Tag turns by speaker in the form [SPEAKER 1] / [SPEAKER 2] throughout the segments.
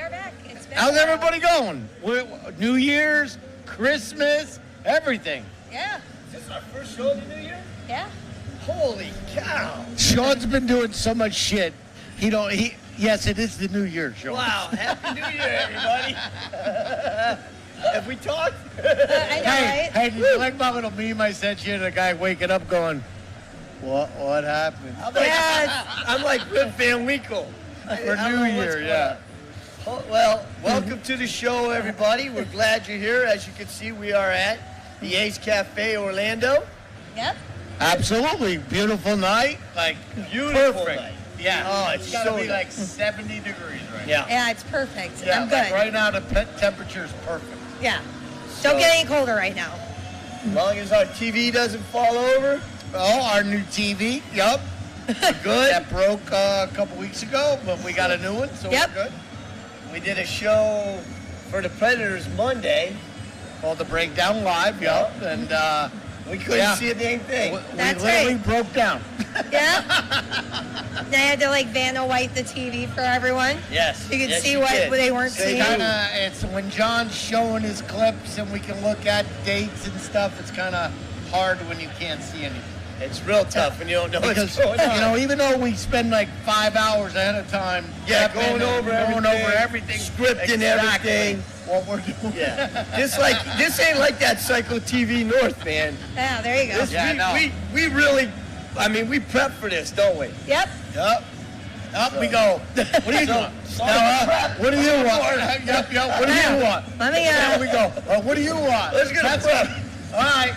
[SPEAKER 1] are back. It's been
[SPEAKER 2] How's everybody going? New Year's, Christmas, everything.
[SPEAKER 1] Yeah.
[SPEAKER 3] Is this our first show of the new year?
[SPEAKER 1] Yeah.
[SPEAKER 3] Holy cow!
[SPEAKER 2] Shawn's been doing so much shit. Yes, it is the New Year, Shawn.
[SPEAKER 3] Wow! Happy New Year, everybody! Have we talked?
[SPEAKER 1] I know, right?
[SPEAKER 2] Hey, did you like my little meme I sent you? The guy waking up going, "What happened?"
[SPEAKER 3] I'm like Rip Van Winkle
[SPEAKER 2] For New Year, yeah.
[SPEAKER 3] Well, welcome to the show, everybody. We're glad you're here. As you can see, we are at the Ace Cafe Orlando.
[SPEAKER 1] Yep.
[SPEAKER 2] Absolutely, beautiful night, like
[SPEAKER 3] Beautiful
[SPEAKER 2] perfect.
[SPEAKER 3] night.
[SPEAKER 2] Yeah.
[SPEAKER 3] Oh, it's
[SPEAKER 2] gotta
[SPEAKER 3] so
[SPEAKER 2] be
[SPEAKER 3] nice.
[SPEAKER 2] like 70 degrees right
[SPEAKER 3] Yeah.
[SPEAKER 1] Yeah, it's perfect.
[SPEAKER 2] now.
[SPEAKER 1] I'm
[SPEAKER 2] Like
[SPEAKER 1] good.
[SPEAKER 2] right now, the temperature is perfect.
[SPEAKER 1] Yeah.
[SPEAKER 3] So-
[SPEAKER 1] Don't get any colder right now.
[SPEAKER 3] As long as our TV doesn't fall over,
[SPEAKER 2] Oh, our new TV. Yup.
[SPEAKER 3] we're good.
[SPEAKER 2] That broke a couple weeks ago, but we got a new one, so
[SPEAKER 1] Yep.
[SPEAKER 2] we're good.
[SPEAKER 3] We did a show for the Predators Monday.
[SPEAKER 2] Called the Breakdown Live, yup. And
[SPEAKER 3] We couldn't
[SPEAKER 2] Yeah.
[SPEAKER 3] see a dang thing.
[SPEAKER 2] we
[SPEAKER 1] That's
[SPEAKER 2] literally
[SPEAKER 1] right.
[SPEAKER 2] broke down.
[SPEAKER 1] Yeah. They had to like Vanna White the TV for everyone.
[SPEAKER 3] Yes.
[SPEAKER 1] You could
[SPEAKER 3] Yes,
[SPEAKER 1] see
[SPEAKER 3] you
[SPEAKER 1] what
[SPEAKER 3] did.
[SPEAKER 1] they weren't
[SPEAKER 3] Say
[SPEAKER 1] seeing.
[SPEAKER 3] who.
[SPEAKER 2] It's when John's showing his clips and we can look at dates and stuff. It's kind of hard when you can't see anything.
[SPEAKER 3] It's real tough when you don't know
[SPEAKER 2] Because,
[SPEAKER 3] what's going on.
[SPEAKER 2] even though we spend like 5 hours ahead of time,
[SPEAKER 3] Yeah,
[SPEAKER 2] prepping
[SPEAKER 3] going over
[SPEAKER 2] and
[SPEAKER 3] everything, scripting
[SPEAKER 2] exactly
[SPEAKER 3] everything.
[SPEAKER 2] what we're doing.
[SPEAKER 3] Yeah. This ain't like that Psycho TV North, man.
[SPEAKER 1] Yeah, there you go.
[SPEAKER 3] This,
[SPEAKER 2] Yeah, no.
[SPEAKER 3] we really, we prep for this, don't we?
[SPEAKER 1] Yep.
[SPEAKER 2] Up we go. What do you want? What do you want? Yep. What do you want?
[SPEAKER 1] Let me
[SPEAKER 2] There we go. What do you want?
[SPEAKER 3] Let's get a prep.
[SPEAKER 2] All right.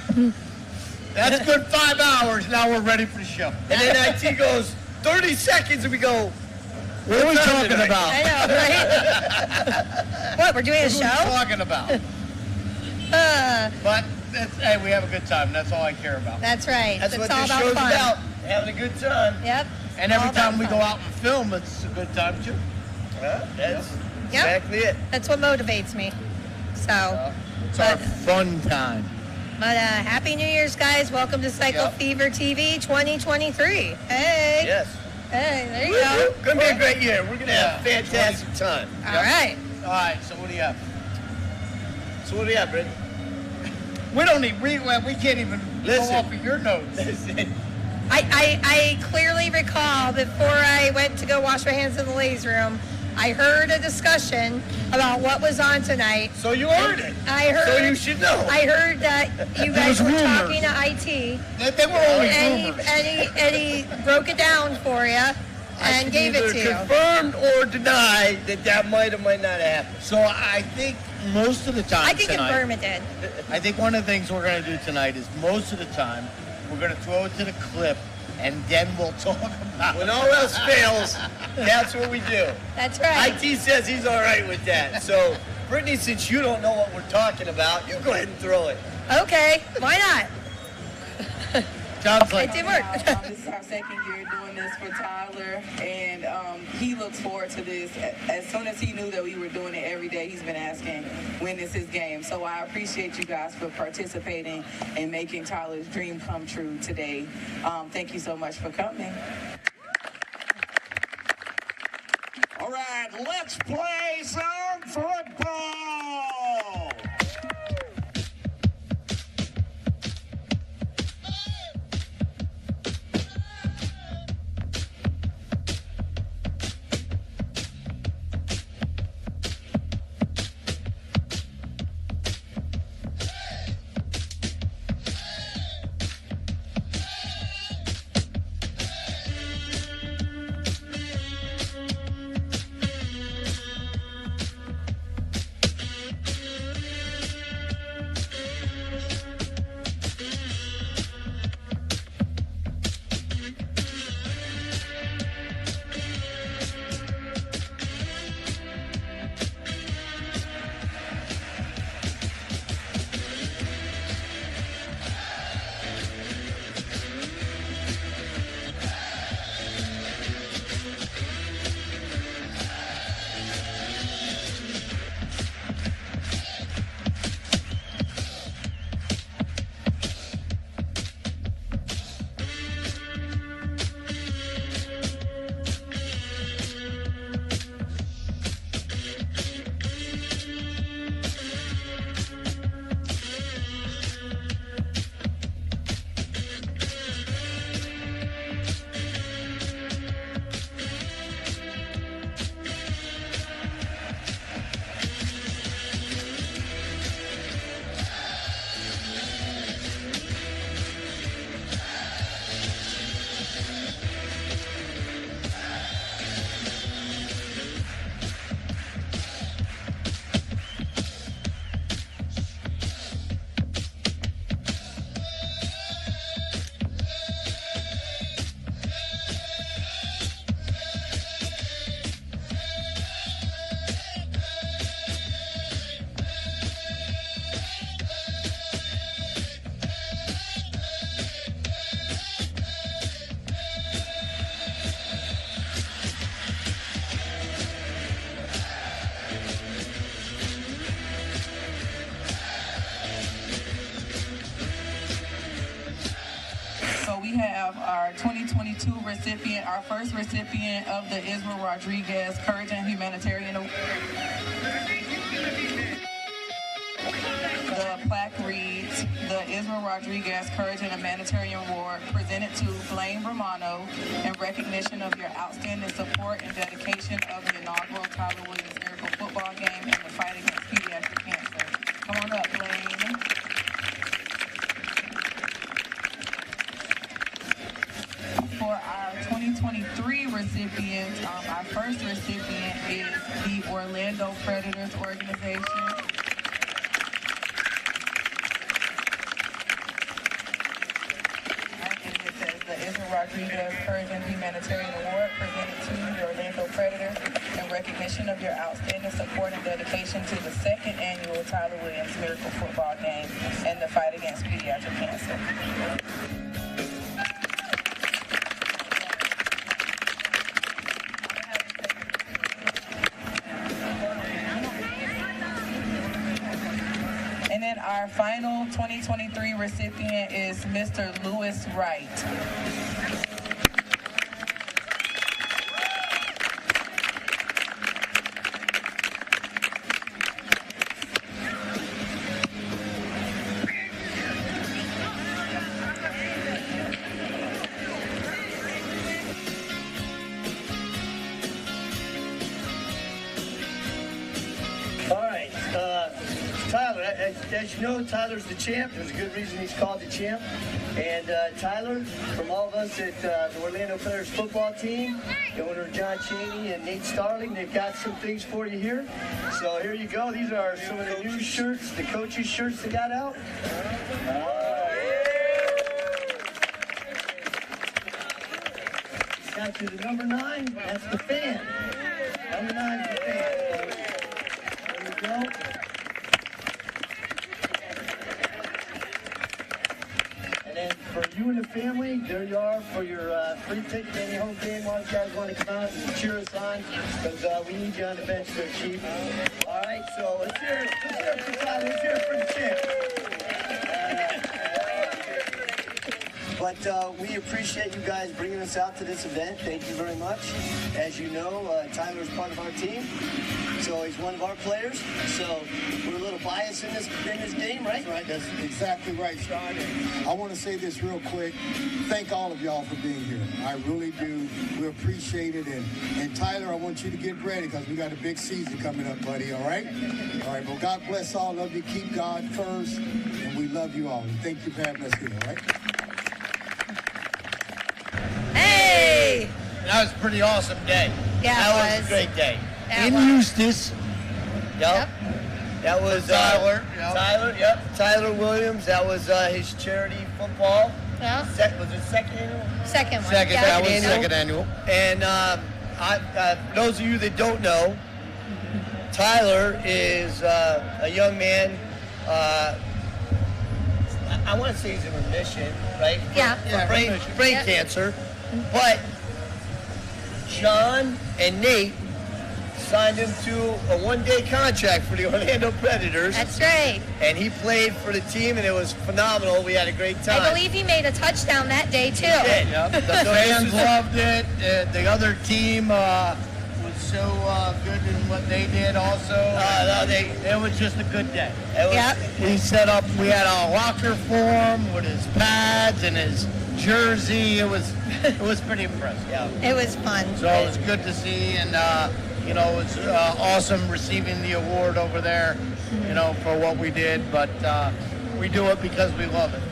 [SPEAKER 2] That's good 5 hours. Now we're ready for the show.
[SPEAKER 3] And then IT goes 30 seconds, and we go,
[SPEAKER 2] What are we talking
[SPEAKER 1] I
[SPEAKER 2] about?
[SPEAKER 1] know, right? What, we're doing a
[SPEAKER 2] What are we
[SPEAKER 1] show?
[SPEAKER 2] talking about? But hey, we have a good time. That's all I care about.
[SPEAKER 1] That's right.
[SPEAKER 3] that's what
[SPEAKER 1] all
[SPEAKER 3] this
[SPEAKER 1] about
[SPEAKER 3] show's
[SPEAKER 1] fun.
[SPEAKER 3] about. Having a good time.
[SPEAKER 1] Yep.
[SPEAKER 2] And
[SPEAKER 1] All
[SPEAKER 2] every
[SPEAKER 1] about
[SPEAKER 2] time we
[SPEAKER 1] fun.
[SPEAKER 2] go out and film, it's a good time too.
[SPEAKER 3] That's
[SPEAKER 1] Yep.
[SPEAKER 3] exactly it.
[SPEAKER 1] That's what motivates me. So,
[SPEAKER 2] It's our fun time.
[SPEAKER 1] but Happy New Year's, guys. Welcome to Cycle
[SPEAKER 2] Yep.
[SPEAKER 1] Fever TV 2023. Hey.
[SPEAKER 3] Yes.
[SPEAKER 1] Hey, there you go.
[SPEAKER 3] Gonna be a great year. We're gonna have a
[SPEAKER 2] Yeah.
[SPEAKER 3] fantastic time.
[SPEAKER 1] All right.
[SPEAKER 2] All right. So what do you have?
[SPEAKER 3] So what do you have, Brittany?
[SPEAKER 2] We don't need. We can't even
[SPEAKER 3] Listen.
[SPEAKER 2] go off of your notes.
[SPEAKER 1] I clearly recall before I went to go wash my hands in the ladies' room, I heard a discussion about what was on tonight.
[SPEAKER 3] So you heard it.
[SPEAKER 1] I heard.
[SPEAKER 3] So you should know.
[SPEAKER 1] I heard that you guys
[SPEAKER 2] was
[SPEAKER 1] were
[SPEAKER 2] rumors.
[SPEAKER 1] talking to IT,
[SPEAKER 2] They were only
[SPEAKER 1] and
[SPEAKER 2] rumors.
[SPEAKER 1] he broke it down for you and gave it to you.
[SPEAKER 3] Confirmed or denied that might or might not have happened.
[SPEAKER 2] So I think most of the time
[SPEAKER 1] I can
[SPEAKER 2] tonight,
[SPEAKER 1] confirm it did.
[SPEAKER 2] I think one of the things we're going to do tonight is most of the time we're going to throw it to the clip and then we'll talk about
[SPEAKER 3] When
[SPEAKER 2] it.
[SPEAKER 3] all else fails, that's what we do.
[SPEAKER 1] That's right.
[SPEAKER 3] IT says he's all right with that. So, Brittany, since you don't know what we're talking about, you go ahead and throw it.
[SPEAKER 1] Okay, why not?
[SPEAKER 2] John's
[SPEAKER 1] It
[SPEAKER 2] like,
[SPEAKER 1] did work.
[SPEAKER 4] This is our second year doing this for Tyler, and he looks forward to this. As soon as he knew that we were doing it every day, he's been asking, when is his game? So I appreciate you guys for participating and making Tyler's dream come true today. Thank you so much for coming.
[SPEAKER 5] All right, let's play some football.
[SPEAKER 4] our 2022 recipient, our first recipient of the Israel Rodriguez Courage and Humanitarian Award. The plaque reads, the Israel Rodriguez Courage and Humanitarian Award presented to Blaine Romano in recognition of your outstanding support and dedication of the inaugural Tyler Williams Miracle Football Game and the fight against pediatric cancer. Come on up, Blaine. For our 2023 recipient, our first recipient is the Orlando Predators organization. The Israel Rodriguez Courage and Humanitarian Award presented to the Orlando Predators in recognition of your outstanding support and dedication to the second annual Tyler Williams Miracle Football Game and the fight against pediatric cancer. And then our final 2023 recipient is Mr. Lewis Wright.
[SPEAKER 3] All right, Tyler, as you know, Tyler's the champ. There's a good reason he's called the champ. And Tyler, from all of us at the Orlando Predators football team, the owner John Chaney and Nate Starling, they've got some things for you here. So here you go. These are some of the new shirts, the coaches' shirts they got out. Got you the number 9. That's the fan. Number 9 is the fan. There we go. And then for you and the family, there you are for your free ticket to any home game. All you guys want to come out and cheer us on, because we need you on the bench there, Chief. All right, so let's hear it for Tyler. Let's hear it for the champ. But we appreciate you guys bringing us out to this event. Thank you very much. As you know, Tyler's part of our team, so he's one of our players. So we're a little biased in this game, right?
[SPEAKER 6] That's right. That's exactly right, Shawn. And I want to say this real quick. Thank all of y'all for being here. I really do. We appreciate it. And Tyler, I want you to get ready, because we got a big season coming up, buddy. All right? All right. Well, God bless all of you. Keep God first. And we love you all. And thank you for having us here. All right?
[SPEAKER 1] Hey!
[SPEAKER 2] That was a pretty awesome day.
[SPEAKER 1] Yeah,
[SPEAKER 2] that
[SPEAKER 1] it
[SPEAKER 2] was
[SPEAKER 1] was.
[SPEAKER 2] a great day.
[SPEAKER 1] That
[SPEAKER 2] In
[SPEAKER 1] was.
[SPEAKER 2] Eustis.
[SPEAKER 3] Yep. That was
[SPEAKER 2] Tyler. Yep.
[SPEAKER 3] Tyler, yep. Tyler Williams. That was his charity football.
[SPEAKER 1] Yeah.
[SPEAKER 3] Was it second annual?
[SPEAKER 1] Second one.
[SPEAKER 2] Second,
[SPEAKER 1] Yeah.
[SPEAKER 2] that was second annual.
[SPEAKER 3] And those of you that don't know, Tyler is a young man. I want to say he's in remission, right?
[SPEAKER 1] Yeah.
[SPEAKER 3] For brain
[SPEAKER 1] Yeah.
[SPEAKER 3] cancer. But Shawn and Nate signed him to a one-day contract for the Orlando Predators.
[SPEAKER 1] That's right.
[SPEAKER 3] And he played for the team, and it was phenomenal. We had a great time.
[SPEAKER 1] I believe he made a touchdown that day, too.
[SPEAKER 3] He did.
[SPEAKER 2] Yep. The
[SPEAKER 3] So
[SPEAKER 2] fans
[SPEAKER 3] this is-
[SPEAKER 2] loved it. The other team was so good in what they did also. It was just a good day.
[SPEAKER 3] It was,
[SPEAKER 1] Yep.
[SPEAKER 2] We set up, we had a locker for him with his pads and his jersey. It was pretty impressive.
[SPEAKER 3] Yeah.
[SPEAKER 1] It was fun.
[SPEAKER 2] So it was good to see, and it was awesome receiving the award over there, for what we did. But we do it because we love it.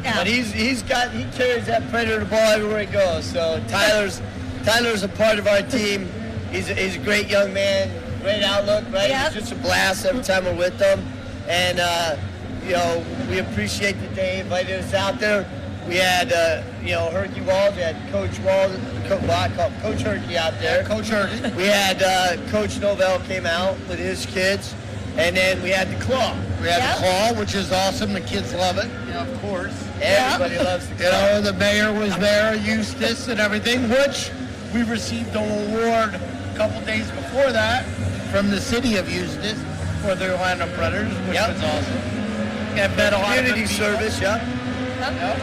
[SPEAKER 1] Yeah.
[SPEAKER 3] But he carries that Predator ball everywhere he goes. So Tyler's a part of our team. He's a great young man, great outlook, right?
[SPEAKER 1] Yep.
[SPEAKER 3] It's just a blast every time we're with them. And, we appreciate that they invited us out there. We had, Herky Walls, we had Coach Walls, I call him Coach Herky out there.
[SPEAKER 2] Coach Herky.
[SPEAKER 3] We had Coach Novell came out with his kids. And then we had the Claw.
[SPEAKER 2] We had
[SPEAKER 1] Yep.
[SPEAKER 2] the call, which is awesome. The kids love it, of course.
[SPEAKER 3] Everybody loves the Claw.
[SPEAKER 2] The mayor was there, Eustis and everything, which we received an award a couple days before that from the city of Eustis for the Orlando Predators, which
[SPEAKER 3] Yep.
[SPEAKER 2] was awesome. And met a lot of
[SPEAKER 3] Community
[SPEAKER 2] good people.
[SPEAKER 3] service, yeah.
[SPEAKER 2] Yep.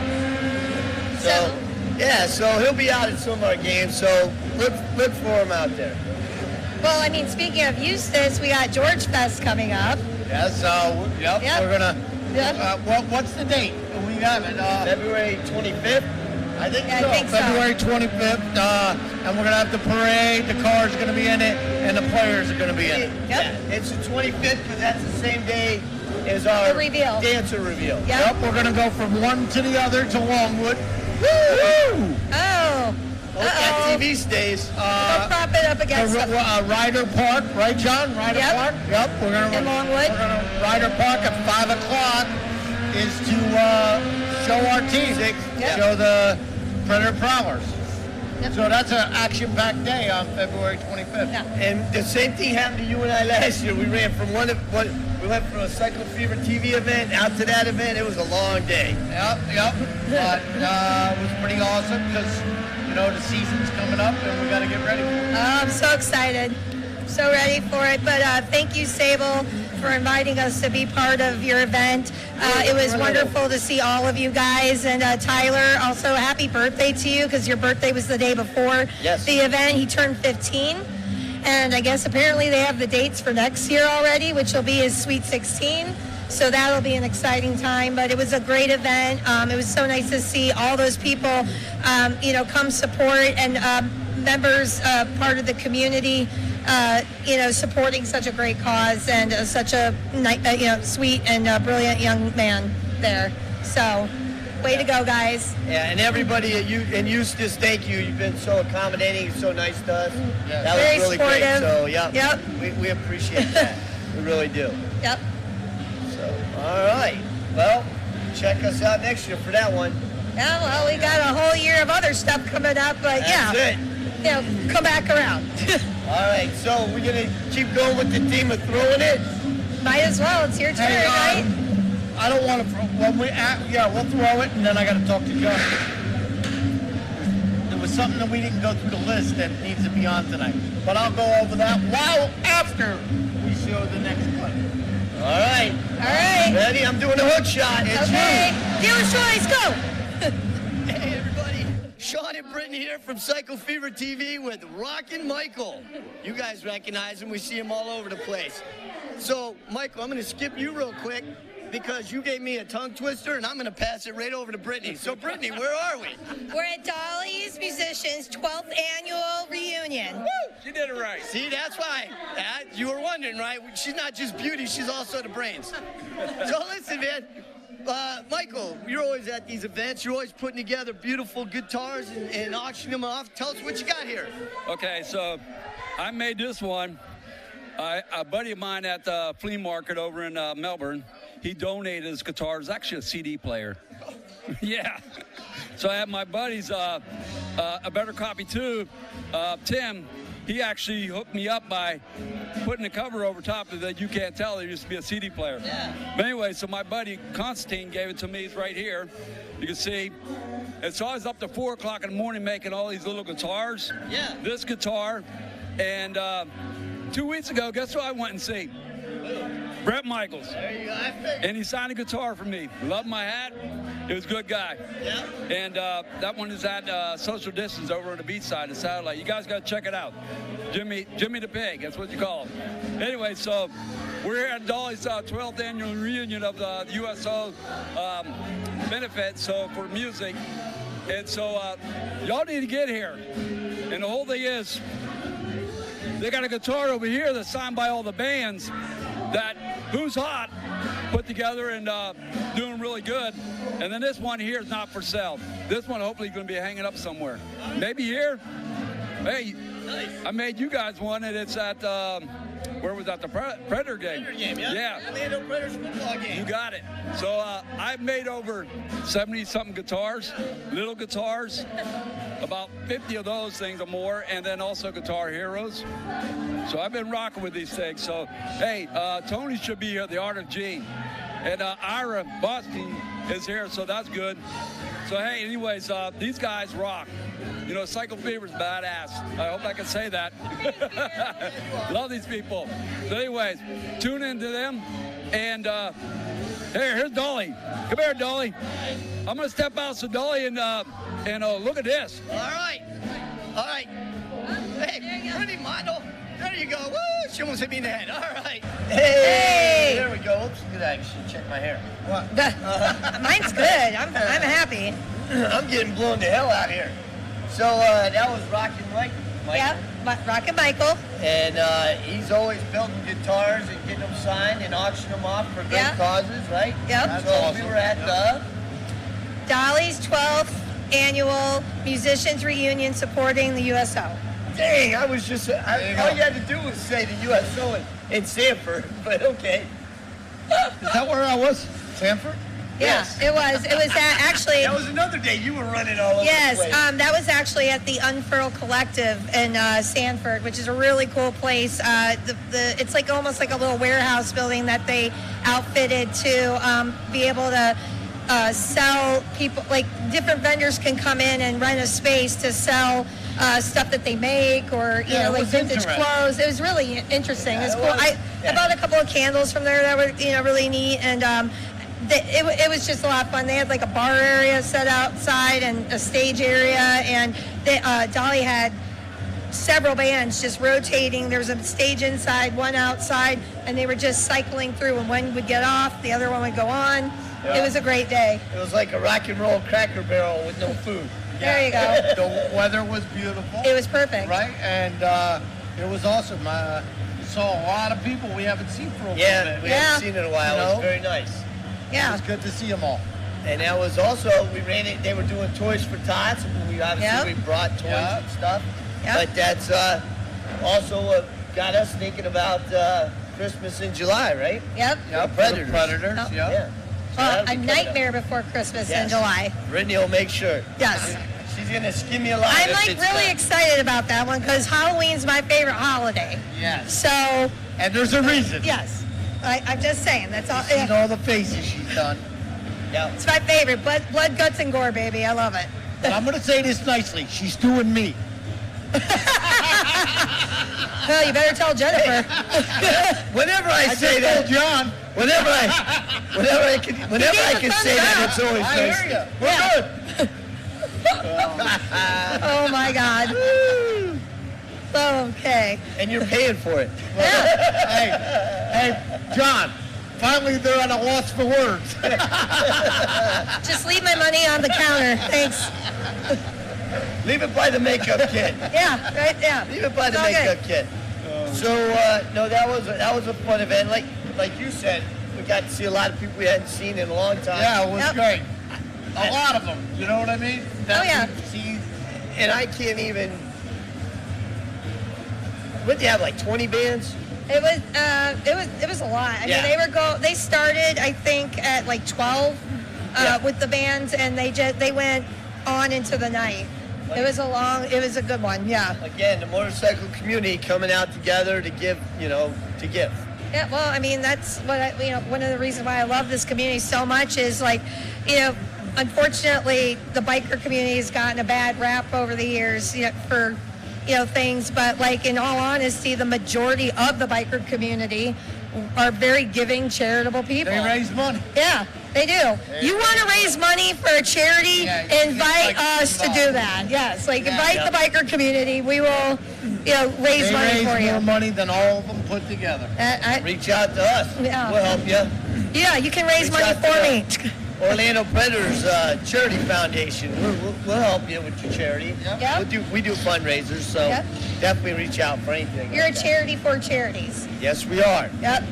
[SPEAKER 3] So Yeah, so he'll be out at some of our games, so look for him out there.
[SPEAKER 1] Well, I mean, speaking of Eustis, we got George Fest coming up.
[SPEAKER 2] Yeah, so, yep. We're gonna, what's the date? We got it,
[SPEAKER 3] February 25th?
[SPEAKER 2] I think
[SPEAKER 1] Yeah,
[SPEAKER 2] so.
[SPEAKER 1] I think so.
[SPEAKER 2] February 25th, and we're gonna have the parade, the car's gonna be in it, and the players are gonna be in it.
[SPEAKER 1] Yep.
[SPEAKER 3] Yeah, it's the 25th, because that's the same day as our
[SPEAKER 1] The reveal.
[SPEAKER 3] dancer reveal.
[SPEAKER 1] Yep.
[SPEAKER 2] We're gonna go from one to the other to Longwood. Woo!
[SPEAKER 1] Oh. Uh-oh.
[SPEAKER 3] TV stays.
[SPEAKER 1] We'll prop it up against them.
[SPEAKER 2] Ryder Park, right, John? Ryder
[SPEAKER 1] Yep.
[SPEAKER 2] Park. Yep. We're gonna
[SPEAKER 1] In Longwood.
[SPEAKER 2] Ryder Park at 5 o'clock is to show our team,
[SPEAKER 1] Yep.
[SPEAKER 2] show the Predator Prowlers.
[SPEAKER 1] Yep.
[SPEAKER 2] So that's an action-packed day on February 25th.
[SPEAKER 1] Yeah.
[SPEAKER 3] And the same thing happened to you and I last year. We ran from we went from a Cycle Fever TV event out to that event. It was a long day.
[SPEAKER 2] Yep. But it was pretty awesome because, you know, the season's coming up and we got to get ready for it.
[SPEAKER 1] Oh, I'm so excited. So ready for it. But thank you, Sable, for inviting us to be part of your event. It was wonderful to see all of you guys. And Tyler, also happy birthday to you, because your birthday was the day before the event. He turned 15. And I guess apparently they have the dates for next year already, which will be his Sweet 16. So that'll be an exciting time. But it was a great event. It was so nice to see all those people, come support, and members, part of the community, supporting such a great cause, and such a sweet and brilliant young man there. So, way to go, guys.
[SPEAKER 3] Yeah, and everybody at Eustis, thank you. You've been so accommodating, so nice to us.
[SPEAKER 2] Yeah.
[SPEAKER 3] That
[SPEAKER 1] Very
[SPEAKER 3] was really
[SPEAKER 1] supportive.
[SPEAKER 3] great. So, yeah, we appreciate that. We really do.
[SPEAKER 1] Yep.
[SPEAKER 3] So, all right. Well, check us out next year for that one.
[SPEAKER 1] Yeah, well, we got a whole year of other stuff coming up, but
[SPEAKER 3] That's it.
[SPEAKER 1] come back around.
[SPEAKER 3] All right, so we're going to keep going with the theme of throwing it.
[SPEAKER 1] Might as well. It's your turn,
[SPEAKER 2] Hey,
[SPEAKER 1] right?
[SPEAKER 2] I don't want to. We'll throw it, and then I got to talk to John. There was something that we didn't go through the list that needs to be on tonight, but I'll go over that after we show the next clip.
[SPEAKER 3] All right.
[SPEAKER 1] All right.
[SPEAKER 3] Ready? I'm doing a hook shot. It's
[SPEAKER 1] Okay. Dealer's choice, go.
[SPEAKER 3] Hey, everybody. Shawn and Brittani here from Cycle Fever TV with Rockin' Michael. You guys recognize him. We see him all over the place. So, Michael, I'm going to skip you real quick because you gave me a tongue twister, and I'm going to pass it right over to Brittani. So, Brittani, where are we?
[SPEAKER 1] We're at Dolly's Musicians 12th Annual Reunion.
[SPEAKER 3] Woo! You did it right. See, that's why. You were wondering, right? She's not just beauty, she's also the brains. So, listen, man. Michael, you're always at these events. You're always putting together beautiful guitars and auctioning them off. Tell us what you got here.
[SPEAKER 7] Okay, so I made this one. A buddy of mine at the flea market over in Melbourne, he donated his guitar. It's actually a CD player. Yeah. So I have my buddies, a better copy too, Tim. He actually hooked me up by putting a cover over top of that. You can't tell there used to be a CD player.
[SPEAKER 3] Yeah.
[SPEAKER 7] But anyway, so my buddy Constantine gave it to me. It's right here. You can see. And so I was up to 4 o'clock in the morning making all these little guitars.
[SPEAKER 3] Yeah.
[SPEAKER 7] This guitar. And 2 weeks ago, guess who I went and see? Brett Michaels.
[SPEAKER 3] There you go.
[SPEAKER 7] And he signed a guitar for me. Loved my hat. He was a good guy.
[SPEAKER 3] Yeah.
[SPEAKER 7] And that one is at Social Distance over on the beach side of Satellite. You guys got to check it out. Jimmy the Pig, that's what you call him. Anyway, so we're here at Dolly's 12th annual reunion of the USO benefit, so for music. And so y'all need to get here. And the whole thing is, they got a guitar over here that's signed by all the bands that Who's Hot put together and doing really good. And then this one here is not for sale. This one hopefully going to be hanging up somewhere. Maybe here. Hey, nice. I made you guys one, and it's at, where was that, the Predator game?
[SPEAKER 3] Predator game, yeah?
[SPEAKER 7] Yeah.
[SPEAKER 3] Orlando Predators football game.
[SPEAKER 7] You got it. So I've made over 70-something guitars, little guitars, about 50 of those things or more, and then also Guitar Heroes. So I've been rocking with these things. So, hey, Tony should be here, the Art of G. And Ira Boston is here, so that's good. So hey, anyways, these guys rock. You know, Cycle Fever's badass. I hope I can say that. Love these people. So anyways, tune in to them. And here's Dolly. Come here, Dolly. I'm gonna step out so Dolly and look at this.
[SPEAKER 3] All right. Hey, pretty model. There you go. Woo! She almost hit me in the head. All right. Hey! There we go. Oops, did I actually check my hair? What?
[SPEAKER 1] Mine's good. I'm happy.
[SPEAKER 3] I'm getting blown to hell out here. So that was Rockin' Mike.
[SPEAKER 1] Yeah, Rockin' Michael.
[SPEAKER 3] And he's always building guitars and getting them signed and auctioning them off for great causes, right?
[SPEAKER 1] Yep.
[SPEAKER 3] So awesome. We were at
[SPEAKER 1] Dolly's 12th annual musicians reunion supporting the USO.
[SPEAKER 3] Dang, I was just, all you had to do was say the USO in Sanford, but okay.
[SPEAKER 2] Is that where I was? Sanford?
[SPEAKER 1] Yeah, it was. It was actually.
[SPEAKER 3] That was another day you were running all over the place.
[SPEAKER 1] Yes, that was actually at the Unfurl Collective in Sanford, which is a really cool place. It's like almost like a little warehouse building that they outfitted to be able to sell people, like different vendors can come in and rent a space to sell stuff that they make, or you know, like vintage clothes. It was really interesting. It was cool. I bought a couple of candles from there that were really neat, and it was just a lot of fun. They had like a bar area set outside and a stage area, and Dolly had several bands just rotating. There was a stage inside, one outside, and they were just cycling through, and one would get off, the other one would go on. Yeah. It was a great day.
[SPEAKER 3] It was like a rock and roll Cracker Barrel with no food.
[SPEAKER 1] There you go.
[SPEAKER 2] The weather was beautiful.
[SPEAKER 1] It was perfect.
[SPEAKER 2] Right, and it was awesome. Saw a lot of people we haven't seen for a little bit.
[SPEAKER 3] We haven't seen in a while. It was very nice.
[SPEAKER 1] Yeah.
[SPEAKER 2] It was good to see them all.
[SPEAKER 3] And that was also, we ran it, they were doing Toys for Tots. We obviously we brought toys and stuff. Yep. But that's also got us thinking about Christmas in July, right?
[SPEAKER 1] Yep.
[SPEAKER 3] Predators.
[SPEAKER 2] Predators,
[SPEAKER 3] Yeah. So
[SPEAKER 1] a nightmare before Christmas in July.
[SPEAKER 3] Brittany will make sure.
[SPEAKER 1] Yes.
[SPEAKER 3] She's going to skim you a lot.
[SPEAKER 1] I'm like really excited about that one because Halloween's my favorite holiday.
[SPEAKER 2] Yes.
[SPEAKER 1] So.
[SPEAKER 2] And there's a reason.
[SPEAKER 1] Yes. I'm just saying. That's all.
[SPEAKER 2] She's seen all the faces she's done.
[SPEAKER 3] Yeah.
[SPEAKER 1] It's my favorite. Blood, guts, and gore, baby. I love it.
[SPEAKER 2] But I'm going to say this nicely. She's doing me.
[SPEAKER 1] Well, you better tell Jennifer.
[SPEAKER 3] Whenever I say that,
[SPEAKER 2] John.
[SPEAKER 3] Whenever I can say that, it's always nice.
[SPEAKER 2] We're good.
[SPEAKER 1] Oh my God. Okay.
[SPEAKER 3] And you're paying for it.
[SPEAKER 2] Hey, John. Finally, they're at a loss for words.
[SPEAKER 1] Just leave my money on the counter. Thanks.
[SPEAKER 3] Leave it by the makeup kit.
[SPEAKER 1] Yeah, right. Yeah.
[SPEAKER 3] Leave it by the makeup kit. So no, that was a fun event. Like you said, we got to see a lot of people we hadn't seen in a long time.
[SPEAKER 2] Yeah, it was great. A lot of them. You know what I mean?
[SPEAKER 3] See, and I can't even. What do you have, like 20 bands?
[SPEAKER 1] It was a lot. I mean, they started I think at like 12 with the bands, and they went on into the night. It was a good one. Yeah.
[SPEAKER 3] Again, the motorcycle community coming out together to give, to give.
[SPEAKER 1] Yeah, well, I mean, that's what one of the reasons why I love this community so much is unfortunately, the biker community has gotten a bad rap over the years, for things, but like in all honesty, the majority of the biker community are very giving, charitable people.
[SPEAKER 2] They raise money.
[SPEAKER 1] Yeah, they do. You want to raise money for a charity? Invite us to do that. Yes, invite the biker community. We will, raise money for you.
[SPEAKER 2] They raise more money than all of them put together.
[SPEAKER 3] Reach out to us. Yeah. We'll help you.
[SPEAKER 1] Yeah, you can raise money for me.
[SPEAKER 3] Orlando Predators Charity Foundation. We'll help you with your charity.
[SPEAKER 1] Yep.
[SPEAKER 3] We do fundraisers, so definitely reach out for anything.
[SPEAKER 1] You're a charity for charities.
[SPEAKER 3] Yes, we are.
[SPEAKER 1] Yep.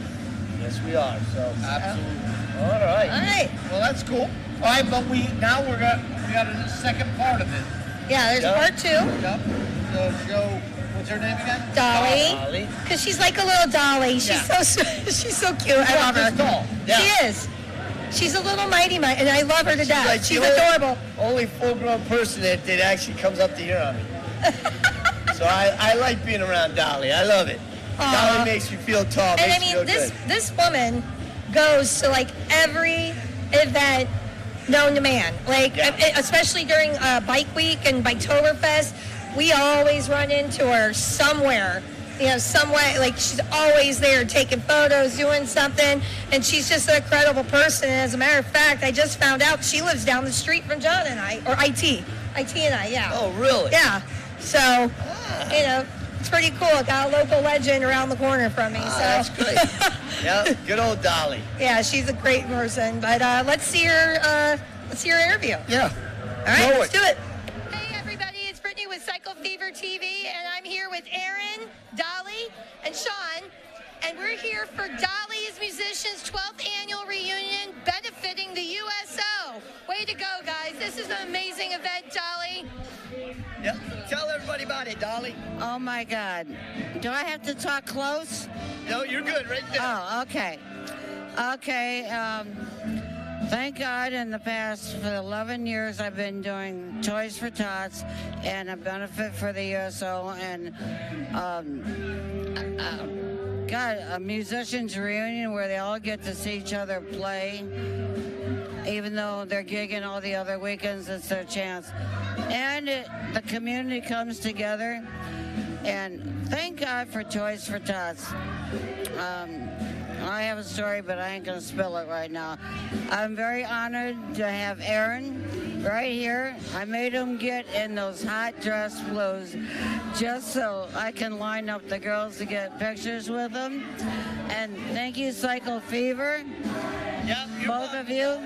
[SPEAKER 3] Yes, we are. So
[SPEAKER 2] absolutely.
[SPEAKER 3] All right.
[SPEAKER 1] All right.
[SPEAKER 2] Well, that's cool. All right, but we got a second part of it.
[SPEAKER 1] Yeah, there's part 2.
[SPEAKER 2] Yep. So go. What's her name again?
[SPEAKER 1] Dolly. Because she's like a little dolly. She's so cute. I love her.
[SPEAKER 2] Tall.
[SPEAKER 3] Yeah.
[SPEAKER 1] She is. She's a little mighty, and I love her to death. She's adorable.
[SPEAKER 3] Only full-grown person that actually comes up to here on me. So I like being around Dolly. I love it.
[SPEAKER 1] Aww.
[SPEAKER 3] Dolly makes you feel tall.
[SPEAKER 1] And I mean, this woman goes to every event known to man. Like, especially during Bike Week and Biketoberfest, we always run into her somewhere. You know, some way, like she's always there taking photos, doing something, and she's just an incredible person. And as a matter of fact, I just found out she lives down the street from John and I, or IT and I, yeah.
[SPEAKER 3] Oh, really?
[SPEAKER 1] Yeah. So, you know, it's pretty cool. Got a local legend around the corner from me. So
[SPEAKER 3] That's great. Yeah, good old Dolly.
[SPEAKER 1] Yeah, she's a great person. But let's see her interview.
[SPEAKER 2] Yeah.
[SPEAKER 1] All right, let's do it.
[SPEAKER 8] Hey everybody, it's Brittani with Cycle Fever TV, and I'm here with Aaron, Dolly, and Shawn, and we're here for Dolly's Musicians 12th Annual Reunion benefiting the USO. Way to go, guys. This is an amazing event, Dolly.
[SPEAKER 3] Yeah. Tell everybody about it, Dolly.
[SPEAKER 9] Oh my God. Do I have to talk close?
[SPEAKER 3] No, you're good right there.
[SPEAKER 9] Oh, okay. Okay. Thank God in the past, for 11 years, I've been doing Toys for Tots and a benefit for the USO and got a musicians reunion where they all get to see each other play. Even though they're gigging all the other weekends, it's their chance. And the community comes together. And thank God for Toys for Tots. I have a story, but I ain't going to spill it right now. I'm very honored to have Aaron right here. I made him get in those hot dress blues just so I can line up the girls to get pictures with them. And thank you, Cycle Fever.
[SPEAKER 3] Yep,
[SPEAKER 9] both of you.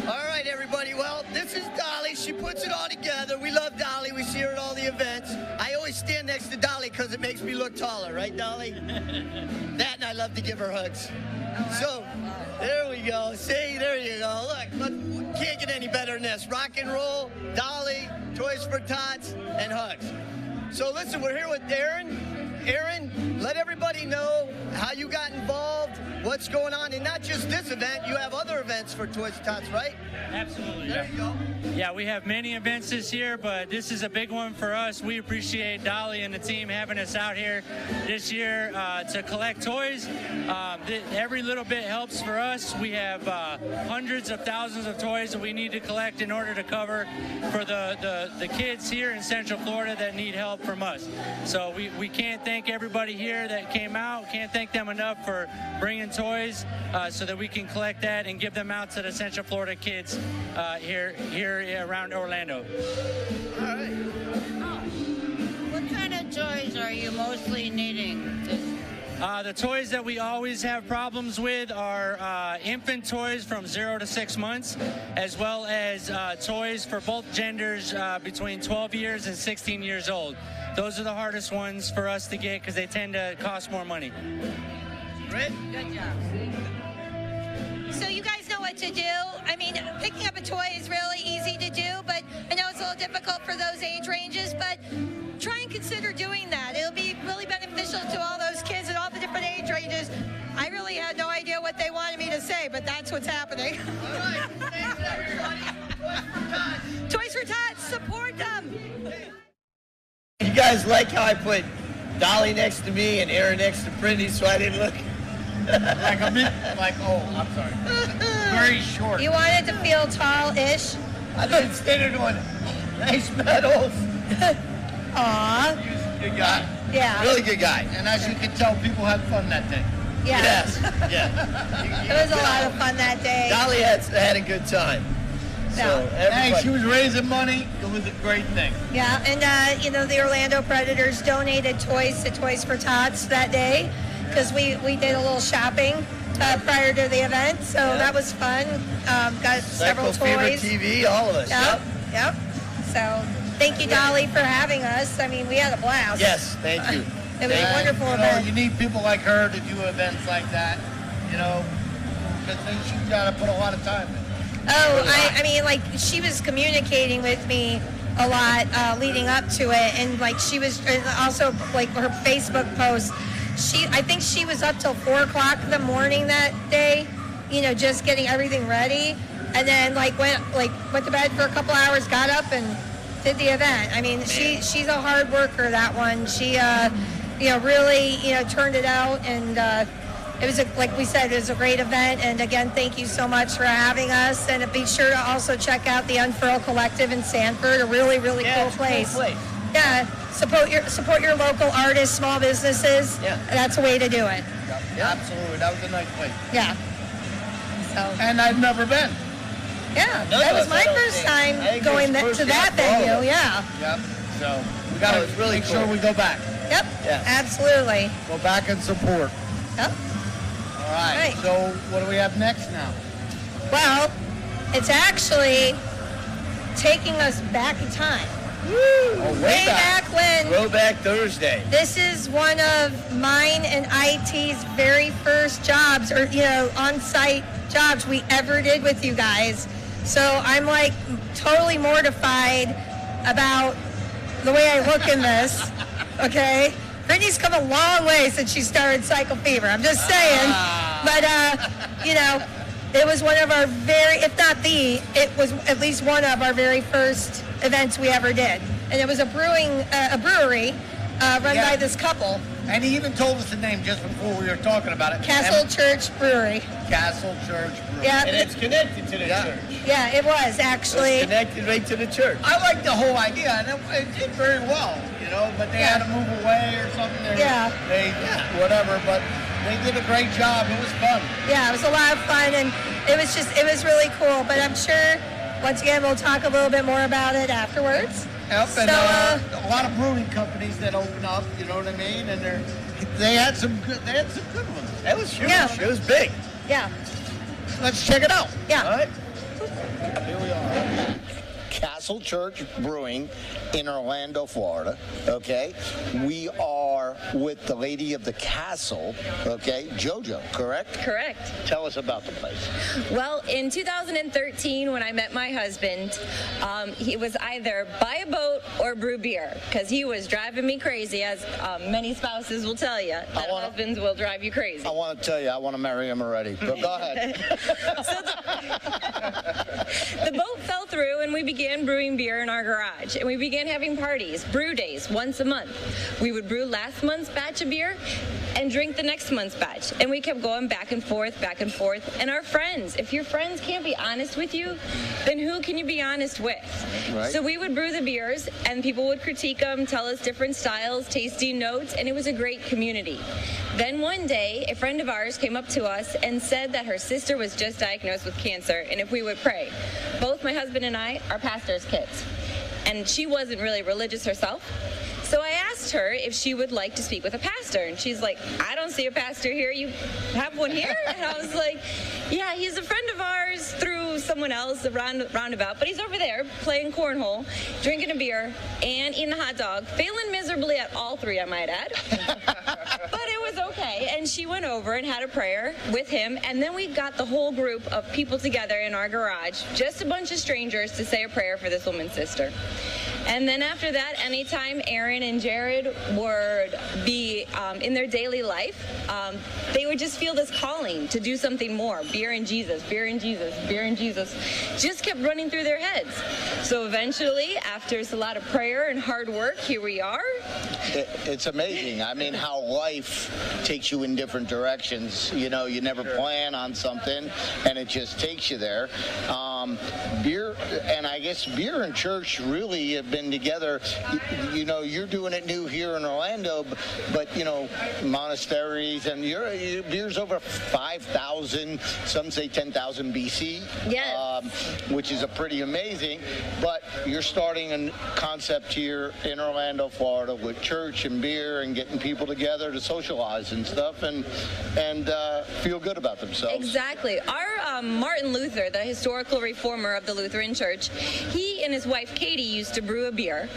[SPEAKER 3] All right, everybody. Well, this is Dolly. She puts it all together. We love Dolly. We see her at all the events. I always stand next to Dolly because it makes me look taller, right, Dolly? That, and I love to give her hugs. So, there we go. See, there you go. Look, can't get any better than this. Rock and roll, Dolly, Toys for Tots, and hugs. So, listen, we're here with Aaron. Aaron, let everybody know how you got involved, what's going on, and not just this event. You have other events for Toys for Tots, right?
[SPEAKER 10] Absolutely.
[SPEAKER 3] There you go.
[SPEAKER 10] Yeah, we have many events this year, but this is a big one for us. We appreciate Dolly and the team having us out here this year to collect toys. Every little bit helps for us. We have hundreds of thousands of toys that we need to collect in order to cover for the kids here in Central Florida that need help from us. So we can't thank everybody here that came out. Can't thank them enough for bringing toys so that we can collect that and give them out to the Central Florida kids here around Orlando.
[SPEAKER 3] All right.
[SPEAKER 9] What kind of toys are you mostly needing?
[SPEAKER 10] The toys that we always have problems with are infant toys from 0 to 6 months, as well as toys for both genders between 12 years and 16 years old. Those are the hardest ones for us to get because they tend to cost more money.
[SPEAKER 3] Britt?
[SPEAKER 9] Good job.
[SPEAKER 8] So you guys know what to do. I mean, picking up a toy is really easy to do, but I know it's a little difficult for those age ranges, but try and consider doing that. It'll be really beneficial to all those kids at all the different age ranges. I really had no idea what they wanted me to say, but that's what's happening.
[SPEAKER 3] All right. Thanks, everybody.
[SPEAKER 8] Toys for Tots, support them.
[SPEAKER 3] You guys like how I put Dolly next to me and Aaron next to Brittany so I didn't look?
[SPEAKER 2] I'm sorry. Very short.
[SPEAKER 1] You wanted to feel tall-ish?
[SPEAKER 3] I've been standing doing nice medals.
[SPEAKER 1] Aw.
[SPEAKER 2] Good guy.
[SPEAKER 1] Yeah.
[SPEAKER 3] Really good guy.
[SPEAKER 2] And as you can tell, people had fun that day.
[SPEAKER 1] Yeah.
[SPEAKER 3] Yes. Yeah.
[SPEAKER 1] It was a lot of fun that day.
[SPEAKER 3] Dolly had a good time. So
[SPEAKER 1] Yeah.
[SPEAKER 2] Hey, she was raising money. It was a great thing.
[SPEAKER 1] Yeah, and the Orlando Predators donated toys to Toys for Tots that day because we did a little shopping prior to the event, so that was fun. Got several
[SPEAKER 3] Cycle
[SPEAKER 1] toys.
[SPEAKER 3] Fever TV, all of us.
[SPEAKER 1] Yep. So thank you, Dolly, for having us. I mean, we had a blast.
[SPEAKER 3] Yes, thank you.
[SPEAKER 1] It was a wonderful event.
[SPEAKER 2] You need people like her to do events like that, because she's got to put a lot of time in.
[SPEAKER 1] Oh, I mean, like, she was communicating with me a lot leading up to it, and like she was also like her Facebook posts. I think she was up till 4 o'clock in the morning that day, just getting everything ready, and then went to bed for a couple hours, got up and did the event. I mean, she's a hard worker. That one, she really turned it out, and it was, like we said, it was a great event. And again, thank you so much for having us. And be sure to also check out the Unfurl Collective in Sanford, a really, really cool place. Yeah, support your local artists, small businesses.
[SPEAKER 2] Yeah.
[SPEAKER 1] That's a way to do it.
[SPEAKER 2] Yeah, absolutely. That was a nice place.
[SPEAKER 1] Yeah. So.
[SPEAKER 2] And I've never been.
[SPEAKER 1] Yeah, that was my first time going to that venue. Yeah.
[SPEAKER 2] Yep. So we got to really make sure we go back.
[SPEAKER 1] Yep. Yeah. Absolutely.
[SPEAKER 2] Go back and support.
[SPEAKER 1] Yep.
[SPEAKER 2] All right. So what do we have next now?
[SPEAKER 1] Well, it's actually taking us back in time. Woo!
[SPEAKER 2] Oh, way
[SPEAKER 1] back when.
[SPEAKER 3] Throwback Thursday.
[SPEAKER 1] This is one of mine and IT's very first jobs, or on-site jobs we ever did with you guys. So I'm like totally mortified about the way I look in this. Okay, Brittany's come a long way since she started Cycle Fever. I'm just saying, but it was one of our it was at least one of our very first events we ever did, and it was a brewery run by this couple.
[SPEAKER 2] And he even told us the name just before we were talking about it.
[SPEAKER 1] Castle Church Brewery.
[SPEAKER 2] Castle Church Brewery.
[SPEAKER 1] Yeah,
[SPEAKER 3] and it's connected to the church.
[SPEAKER 1] Yeah, it was actually.
[SPEAKER 3] It's connected right to the church.
[SPEAKER 2] I like the whole idea, and it did very well, but they had to move away or something. Whatever, but they did a great job. It was fun. Yeah, it was a lot of fun, and it was really cool. But I'm sure, once again, we'll talk a little bit more about it afterwards. Yep, and a lot of brewing companies that open up, you know what I mean? And they had some good ones.
[SPEAKER 3] That was huge. Yeah. It was big.
[SPEAKER 1] Yeah.
[SPEAKER 2] Let's check it out.
[SPEAKER 1] Yeah.
[SPEAKER 3] All right.
[SPEAKER 2] Here we are.
[SPEAKER 11] Castle Church Brewing in Orlando, Florida, okay? We are with the lady of the castle, okay? JoJo, correct?
[SPEAKER 12] Correct.
[SPEAKER 11] Tell us about the place.
[SPEAKER 12] Well, in 2013, when I met my husband, he was either buy a boat or brew beer, because he was driving me crazy, as many spouses will tell you, that husbands will drive you crazy.
[SPEAKER 11] I want to tell you, I want to marry him already, but go ahead.
[SPEAKER 12] The boat fell through, and we began brewing beer in our garage, and we began having parties, brew days, once a month. We would brew last month's batch of beer and drink the next month's batch, and we kept going back and forth, and our friends, if your friends can't be honest with you, then who can you be honest with? Right. So we would brew the beers, and people would critique them, tell us different styles, tasting notes, and it was a great community. Then one day, a friend of ours came up to us and said that her sister was just diagnosed with cancer, and if we would pray. Both my husband and I are pastor's kids, and she wasn't really religious herself. So I asked her if she would like to speak with a pastor, and she's like, I don't see a pastor here. You have one here? And I was like, yeah, he's a friend of ours through someone else, a roundabout, but he's over there playing cornhole, drinking a beer, and eating a hot dog, failing miserably at all three, I might add. But it was okay, and she went over and had a prayer with him, and then we got the whole group of people together in our garage, just a bunch of strangers, to say a prayer for this woman's sister. And then after that, anytime Aaron and Jared would be in their daily life, they would just feel this calling to do something more. Beer and Jesus, beer and Jesus, beer and Jesus. Just kept running through their heads. So eventually, after a lot of prayer and hard work, here we are.
[SPEAKER 11] It's amazing. I mean, how life takes you in different directions. You never plan on something, and it just takes you there. Beer, and I guess beer and church really have been together. You're doing it new here in Orlando, but monasteries, and your beer's over 5,000, some say 10,000 BC.
[SPEAKER 12] Yes.
[SPEAKER 11] Which is a pretty amazing, but you're starting a concept here in Orlando, Florida, with church and beer and getting people together to socialize and stuff and feel good about themselves.
[SPEAKER 12] Exactly. Our Martin Luther, the historical reformer of the Lutheran Church, he and his wife Katie used to brew a beer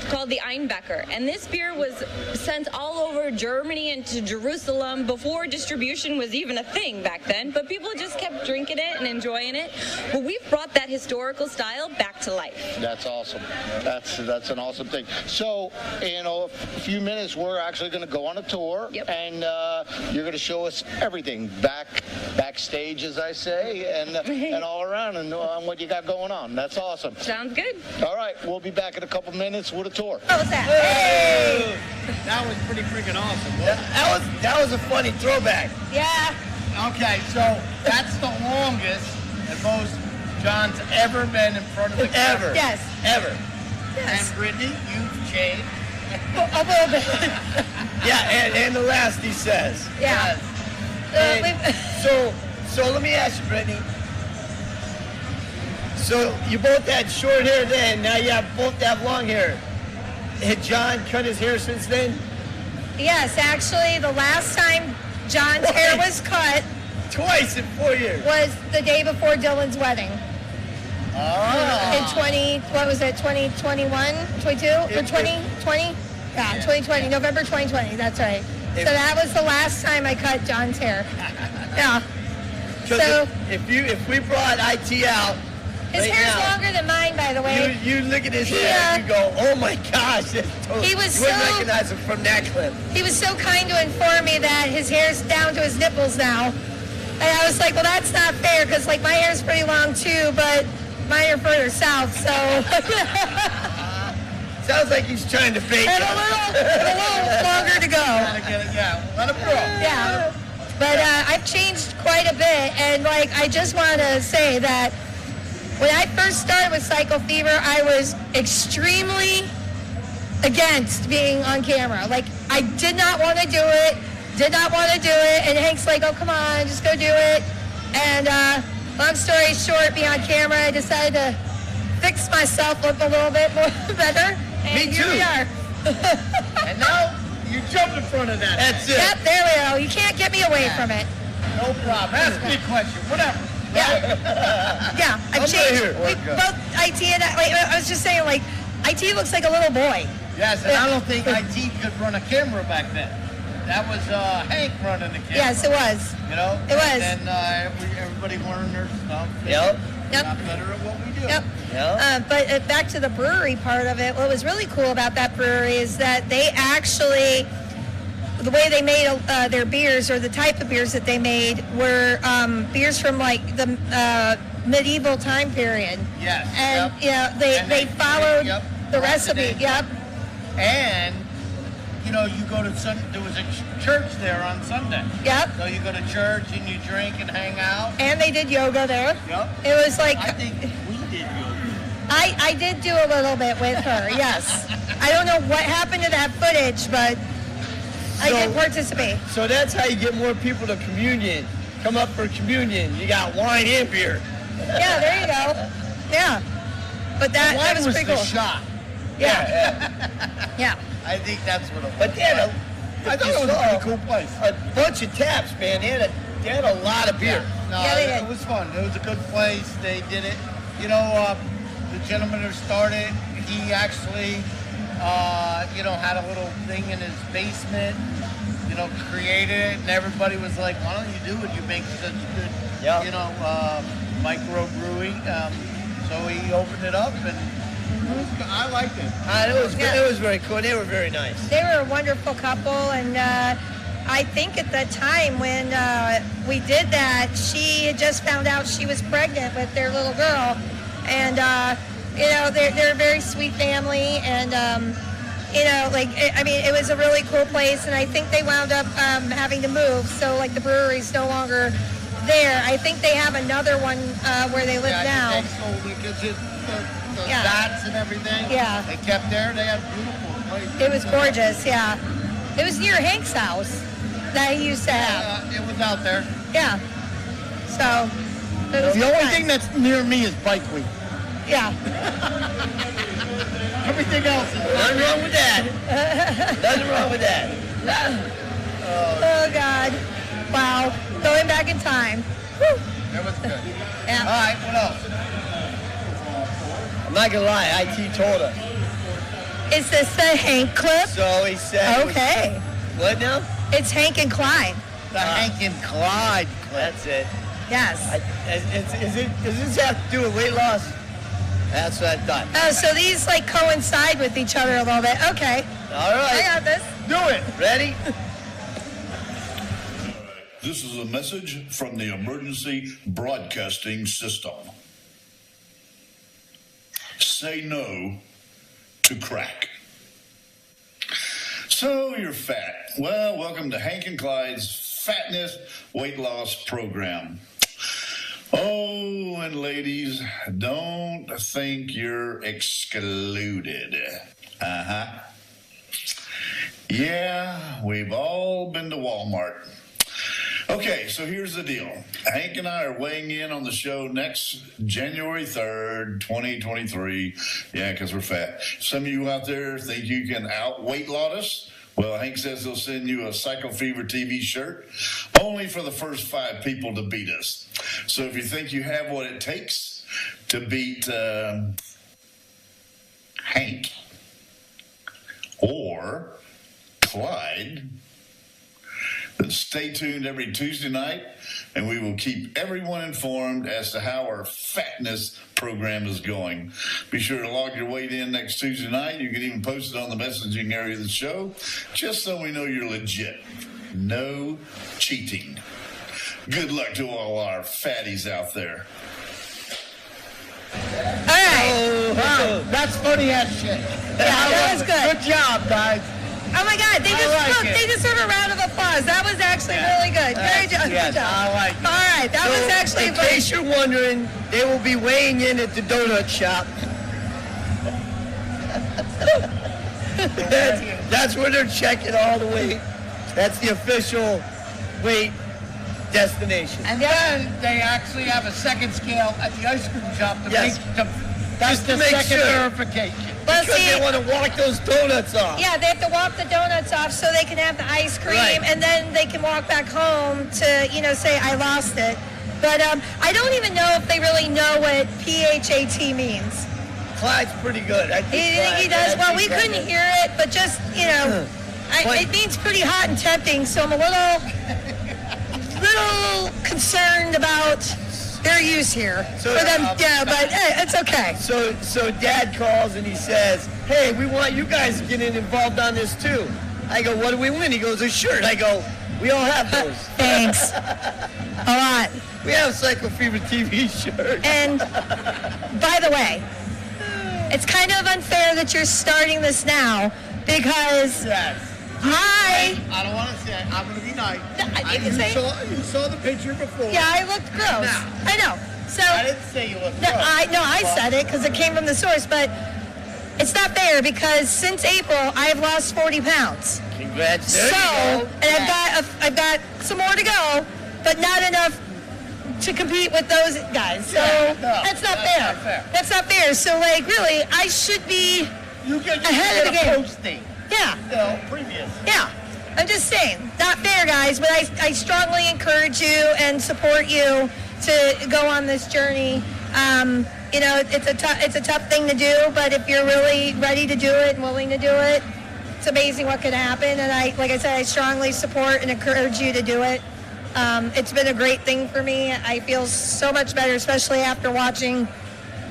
[SPEAKER 12] called the Einbecker, and this beer was sent all over Germany and to Jerusalem before distribution was even a thing back then, but people just kept drinking it and enjoying it. Well, we've brought that historical style back to life.
[SPEAKER 11] That's awesome. That's an awesome thing. So in a few minutes, we're actually going to go on a tour.
[SPEAKER 12] Yep.
[SPEAKER 11] And you're going to show us everything backstage, as I say, and all around, and what you got going on. That's awesome.
[SPEAKER 12] Sounds good.
[SPEAKER 11] All right, we'll be back in a couple minutes with a tour.
[SPEAKER 1] What was that?
[SPEAKER 2] Hey! That was pretty freaking awesome.
[SPEAKER 3] That was a funny throwback.
[SPEAKER 1] Yeah.
[SPEAKER 2] Okay, so that's the longest and most John's ever been in front of the camera.
[SPEAKER 3] Ever.
[SPEAKER 1] Yes.
[SPEAKER 3] Ever.
[SPEAKER 1] Yes.
[SPEAKER 2] And Brittany, you've changed.
[SPEAKER 1] A little bit.
[SPEAKER 3] Yeah, and the last he says.
[SPEAKER 1] Yeah.
[SPEAKER 3] And so let me ask you, Brittany. So you both had short hair then, now you both have long hair. Had John cut his hair since then?
[SPEAKER 1] Yes, actually, the last time John's hair was cut
[SPEAKER 3] Twice in 4 years.
[SPEAKER 1] was the day before Dylan's wedding. In 2021, 22, or 2020? Yeah, 2020, November 2020, that's right. So that was the last time I cut John's hair. Yeah.
[SPEAKER 3] So if we brought IT out,
[SPEAKER 1] His
[SPEAKER 3] right
[SPEAKER 1] hair's
[SPEAKER 3] now,
[SPEAKER 1] longer than mine, by the way.
[SPEAKER 3] You look at his hair and you go, oh my gosh.
[SPEAKER 1] He was
[SPEAKER 3] you wouldn't
[SPEAKER 1] so-
[SPEAKER 3] recognize him from that clip.
[SPEAKER 1] He was so kind to inform me that his hair's down to his nipples now. And I was like, well, that's not fair, because like my hair's pretty long too, but mine are further south, so.
[SPEAKER 3] Sounds like he's trying to fake
[SPEAKER 1] And
[SPEAKER 3] it.
[SPEAKER 1] a little longer to go.
[SPEAKER 2] Let him grow.
[SPEAKER 1] Yeah. But I've changed quite a bit, and like I just want to say that when I first started with Cycle Fever, I was extremely against being on camera. Like I did not want to do it, and Hank's like, oh come on, just go do it. And long story short, being on camera, I decided to fix myself up a little bit more better. And
[SPEAKER 3] Me
[SPEAKER 1] here
[SPEAKER 3] too.
[SPEAKER 1] we are.
[SPEAKER 2] And now you jump in front of that.
[SPEAKER 3] That's it.
[SPEAKER 1] Yep, there we go. You can't get me away from it.
[SPEAKER 2] No problem. Ask me a question. Whatever.
[SPEAKER 1] Yeah, I've
[SPEAKER 3] I'm
[SPEAKER 1] changed.
[SPEAKER 3] right here.
[SPEAKER 1] We both IT and I was just saying, like, IT looks like a little boy.
[SPEAKER 2] Yes, and I don't think IT could run a camera back then. That was Hank running the camera.
[SPEAKER 1] Yes, it was.
[SPEAKER 2] You know?
[SPEAKER 1] It was.
[SPEAKER 2] And everybody learned their stuff.
[SPEAKER 3] Yep.
[SPEAKER 2] Got better at what we do.
[SPEAKER 1] Yep.
[SPEAKER 3] Yep.
[SPEAKER 1] But back to the brewery part of it, what was really cool about that brewery is that they actually, the way they made their beers, or the type of beers that they made, were beers from like the medieval time period.
[SPEAKER 2] Yes.
[SPEAKER 1] And
[SPEAKER 2] yep.
[SPEAKER 1] you know, they followed the recipe. Yep.
[SPEAKER 2] And you know, you go to there was a church there on Sunday.
[SPEAKER 1] Yep.
[SPEAKER 2] So you go to church and you drink and hang out.
[SPEAKER 1] And they did yoga there.
[SPEAKER 2] Yep.
[SPEAKER 1] It was like
[SPEAKER 2] I think we did yoga.
[SPEAKER 1] I did do a little bit with her. Yes. I don't know what happened to that footage, but I did participate.
[SPEAKER 3] So that's how you get more people to communion. Come up for communion. You got wine and beer.
[SPEAKER 1] Yeah, there you go. Yeah. But that was pretty
[SPEAKER 2] the
[SPEAKER 1] cool.
[SPEAKER 2] shot.
[SPEAKER 1] Yeah. Yeah.
[SPEAKER 2] I think that's what it was.
[SPEAKER 3] But they had
[SPEAKER 2] I thought it was a pretty cool place.
[SPEAKER 3] a bunch of taps, man. They had a lot of beer.
[SPEAKER 2] No,
[SPEAKER 1] Yeah, they did.
[SPEAKER 2] it was fun. It was a good place. They did it. You know, the gentleman who started, he actually, you know, had a little thing in his basement, you know, created it, and everybody was like, why don't you do it? You make such good, you know, micro brewing. So he opened it up, and I liked it.
[SPEAKER 3] It was good. It was very cool. They were very nice.
[SPEAKER 1] They were a wonderful couple, and I think at the time when we did that, she had just found out she was pregnant with their little girl, and you know, they're a very sweet family, and you know, like I mean, it was a really cool place, and I think they wound up having to move, so like the brewery's no longer there. I think they have another one where they live now.
[SPEAKER 2] They sold it because the vats and everything.
[SPEAKER 1] Yeah.
[SPEAKER 2] They kept there. They had beautiful places.
[SPEAKER 1] It was gorgeous, yeah. It was near Hank's house that he used to have.
[SPEAKER 2] It was out there.
[SPEAKER 1] Yeah. So, it was
[SPEAKER 2] The
[SPEAKER 1] good
[SPEAKER 2] only
[SPEAKER 1] times.
[SPEAKER 2] thing that's near me is Bike Week.
[SPEAKER 1] Yeah.
[SPEAKER 2] Everything else is
[SPEAKER 3] Nothing wrong with that. Nothing wrong with that.
[SPEAKER 1] Oh, God. Wow. Going back in time. Whew.
[SPEAKER 2] That was good.
[SPEAKER 1] Yeah.
[SPEAKER 2] All right, what else?
[SPEAKER 3] I'm not gonna lie. IT told us.
[SPEAKER 1] Is this the Hank clip?
[SPEAKER 3] So he said.
[SPEAKER 1] Okay.
[SPEAKER 3] What now?
[SPEAKER 1] It's Hank and Clyde.
[SPEAKER 2] The Hank and Clyde clip.
[SPEAKER 3] That's it.
[SPEAKER 1] Yes.
[SPEAKER 3] Does this have to do with weight loss? That's what I thought.
[SPEAKER 1] Oh, so these like coincide with each other a little bit. Okay.
[SPEAKER 3] All right.
[SPEAKER 1] I got this.
[SPEAKER 2] Do it.
[SPEAKER 3] Ready?
[SPEAKER 13] This is a message from the emergency broadcasting system. say no to crack. So you're fat. Well, welcome to Hank and Clyde's Fatness Weight Loss Program. Oh, and ladies, don't think you're excluded. Uh-huh. Yeah, we've all been to Walmart. Okay, so here's the deal. Hank and I are weighing in on the show next January 3rd, 2023. Yeah, because we're fat. Some of you out there think you can out-weight lot us. Well, Hank says he'll send you a Psycho Fever TV shirt only for the first 5 people to beat us. So if you think you have what it takes to beat Hank or Clyde, then stay tuned every Tuesday night, and we will keep everyone informed as to how our fatness program is going. Be sure to log your weight in next Tuesday night. You can even post it on the messaging area of the show, just so we know you're legit. No cheating. Good luck to all our fatties out there.
[SPEAKER 1] All right.
[SPEAKER 2] Oh, wow. That's funny as shit.
[SPEAKER 1] Yeah, that was good.
[SPEAKER 2] Good job, guys.
[SPEAKER 1] Oh my God, they deserve a round of applause. That was actually really good. Good job.
[SPEAKER 2] I like it.
[SPEAKER 1] All right, that was actually
[SPEAKER 2] in case you're wondering, they will be weighing in at the donut shop. that's where they're checking all the weight. That's the official weight destination.
[SPEAKER 14] And then they actually have a second scale at the ice cream shop to make that's the second verification.
[SPEAKER 1] Well,
[SPEAKER 2] because they want to walk those donuts off.
[SPEAKER 1] Yeah, they have to walk the donuts off so they can have the ice cream, and then they can walk back home to, say, I lost it. But I don't even know if they really know what PHAT means.
[SPEAKER 2] Clyde's pretty good. I think
[SPEAKER 1] he does. Well, we couldn't hear it, but just, it means pretty hot and tempting, so I'm a little concerned about their use here for them. Yeah, but it's okay.
[SPEAKER 2] So Dad calls and he says, hey, we want you guys to get involved on this too. I go, what do we win? He goes, a shirt. I go, we all have those.
[SPEAKER 1] Thanks. A lot.
[SPEAKER 2] We have Psycho Fever TV shirts.
[SPEAKER 1] And by the way, it's kind of unfair that you're starting this now because
[SPEAKER 2] I don't want to say it. I'm going to be nice. You saw the picture before.
[SPEAKER 1] Yeah, I looked gross.
[SPEAKER 2] Now,
[SPEAKER 1] I know. So
[SPEAKER 2] I didn't say you looked gross.
[SPEAKER 1] I said it because it came from the source, but it's not fair because since April I've lost 40 pounds.
[SPEAKER 2] Congrats.
[SPEAKER 1] And I've got some more to go, but not enough to compete with those guys. So that's not fair. That's not fair. So really, I should be ahead of the game.
[SPEAKER 2] Posting.
[SPEAKER 1] Yeah.
[SPEAKER 2] Previous.
[SPEAKER 1] Yeah. I'm just saying, not fair, guys, but I strongly encourage you and support you to go on this journey. It's a tough thing to do, but if you're really ready to do it and willing to do it, it's amazing what can happen. And like I said, I strongly support and encourage you to do it. It's been a great thing for me. I feel so much better, especially after watching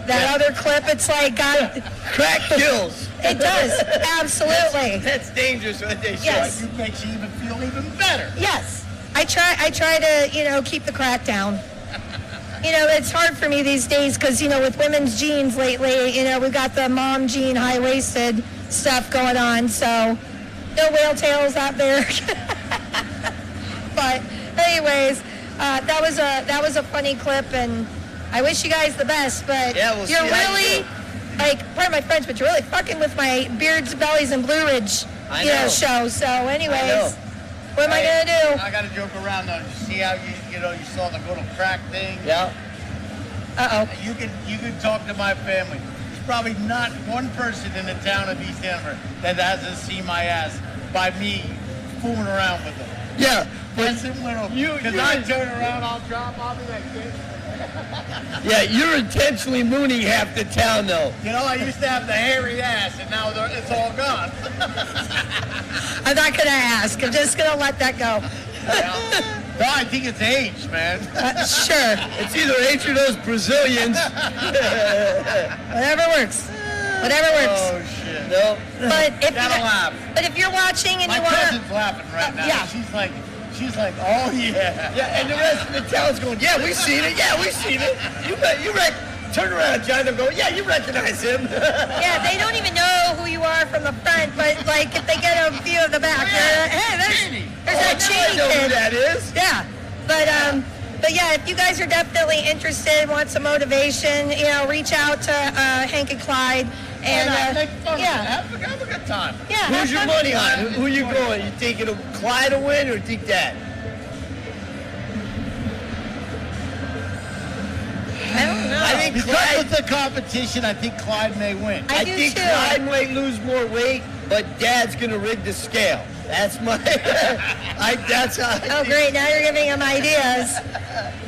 [SPEAKER 1] that other clip. It's like God.
[SPEAKER 2] Crack kills.
[SPEAKER 1] It does, absolutely.
[SPEAKER 2] That's dangerous when they show.
[SPEAKER 1] Yes.
[SPEAKER 2] It makes you even feel even better.
[SPEAKER 1] Yes, I try to keep the crack down. It's hard for me these days because with women's jeans lately, we've got the mom jean high-waisted stuff going on, so no whale tails out there. But anyways, that was a funny clip, and I wish you guys the best. But you're really part of my friends, but you're really fucking with my Beards, Bellies, and Blue Ridge show. So anyways, what am I gonna do?
[SPEAKER 2] I gotta joke around though. You see how you saw the little crack thing?
[SPEAKER 1] Yeah.
[SPEAKER 2] You can talk to my family. There's probably not one person in the town of East Denver that hasn't seen my ass by me fooling around with them. Yeah. Because I turn around, I'll be like this. Yeah, you're intentionally mooning half the town, though. I used to have the hairy ass, and now it's all gone.
[SPEAKER 1] I'm not going to ask. I'm just going to let that go.
[SPEAKER 2] No, I think it's age, man.
[SPEAKER 1] Sure.
[SPEAKER 2] It's either age or those Brazilians.
[SPEAKER 1] Whatever works.
[SPEAKER 2] Oh, shit. No.
[SPEAKER 1] But if you're watching and
[SPEAKER 2] my
[SPEAKER 1] you want to...
[SPEAKER 2] My cousin's laughing right now.
[SPEAKER 1] Yeah.
[SPEAKER 2] She's like, oh, yeah. Yeah, and the rest of the town's going, yeah, we've seen it. Yeah, we've seen it. You
[SPEAKER 15] turn around, John. They'll go, yeah, you recognize him.
[SPEAKER 1] Yeah, they don't even know who you are from the front, but like if they get a view of the back, hey, there's that Cheney
[SPEAKER 15] I know who
[SPEAKER 1] kid.
[SPEAKER 15] that is.
[SPEAKER 1] Yeah, but yeah, if you guys are definitely interested, want some motivation, reach out to Hank and Clyde. And
[SPEAKER 2] have a good time.
[SPEAKER 1] Yeah.
[SPEAKER 15] Who's your money on? Who you going? You think it'll Clyde will win, or think that?
[SPEAKER 1] I don't know.
[SPEAKER 15] I think
[SPEAKER 2] Because of the competition, I think Clyde may win.
[SPEAKER 1] I do
[SPEAKER 15] think
[SPEAKER 1] too.
[SPEAKER 15] Clyde might lose more weight, but Dad's gonna rig the scale. That's my. That's how.
[SPEAKER 1] Oh, great! Now you're giving him ideas.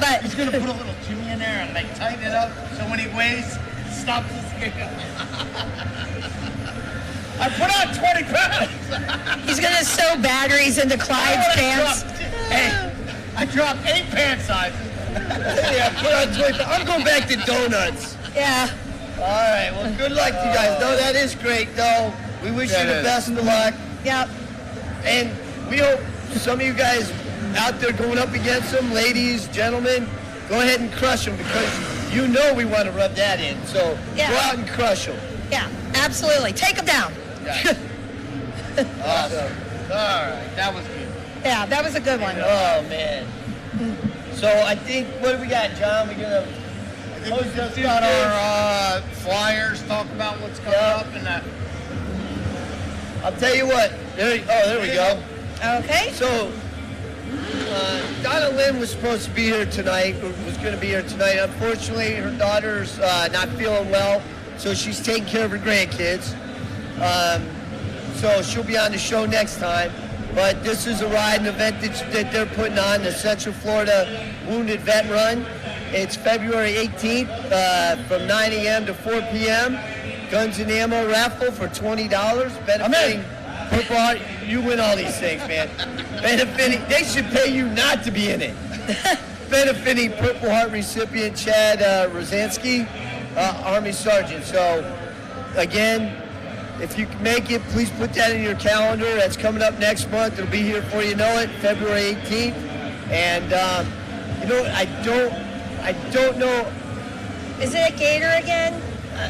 [SPEAKER 1] But
[SPEAKER 2] he's gonna put a little Jimmy in there and like tighten it up so when he weighs, it stops the scale. I put on 20 pounds.
[SPEAKER 1] He's gonna sew batteries into Clyde's pants.
[SPEAKER 2] I dropped 8 pant sizes.
[SPEAKER 15] Yeah, put on 20. I'm going back to donuts.
[SPEAKER 1] Yeah.
[SPEAKER 15] All right. Well, good luck to you guys. No, that is great, though. We wish you the best of luck.
[SPEAKER 1] Yep.
[SPEAKER 15] And we hope some of you guys out there going up against them, ladies, gentlemen, go ahead and crush them because you know we want to rub that in. So go out and crush them.
[SPEAKER 1] Yeah, absolutely. Take them down.
[SPEAKER 2] Awesome. All right, that was good.
[SPEAKER 1] Yeah, that was a good one.
[SPEAKER 15] Oh, man. So I think, what do we got, John? We're going to
[SPEAKER 2] We just got our flyers, talk about what's coming up. And
[SPEAKER 15] I'll tell you what. There we go.
[SPEAKER 1] Okay.
[SPEAKER 15] So, Donna Lynn was supposed to be here tonight, was going to be here tonight. Unfortunately, her daughter's not feeling well, so she's taking care of her grandkids. So she'll be on the show next time. But this is a ride, an event that they're putting on, the Central Florida Wounded Vet Run. It's February 18th from 9 a.m. to 4 p.m. Guns and ammo raffle for $20. Benefiting Purple Heart. You win all these things, man. Benefiting, they should pay you not to be in it. Benefiting Purple Heart recipient Chad Rosansky, Army Sergeant. So, again, if you can make it, please put that in your calendar. That's coming up next month. It'll be here before you know it, February 18th. And I don't know.
[SPEAKER 1] Is it a Gator again?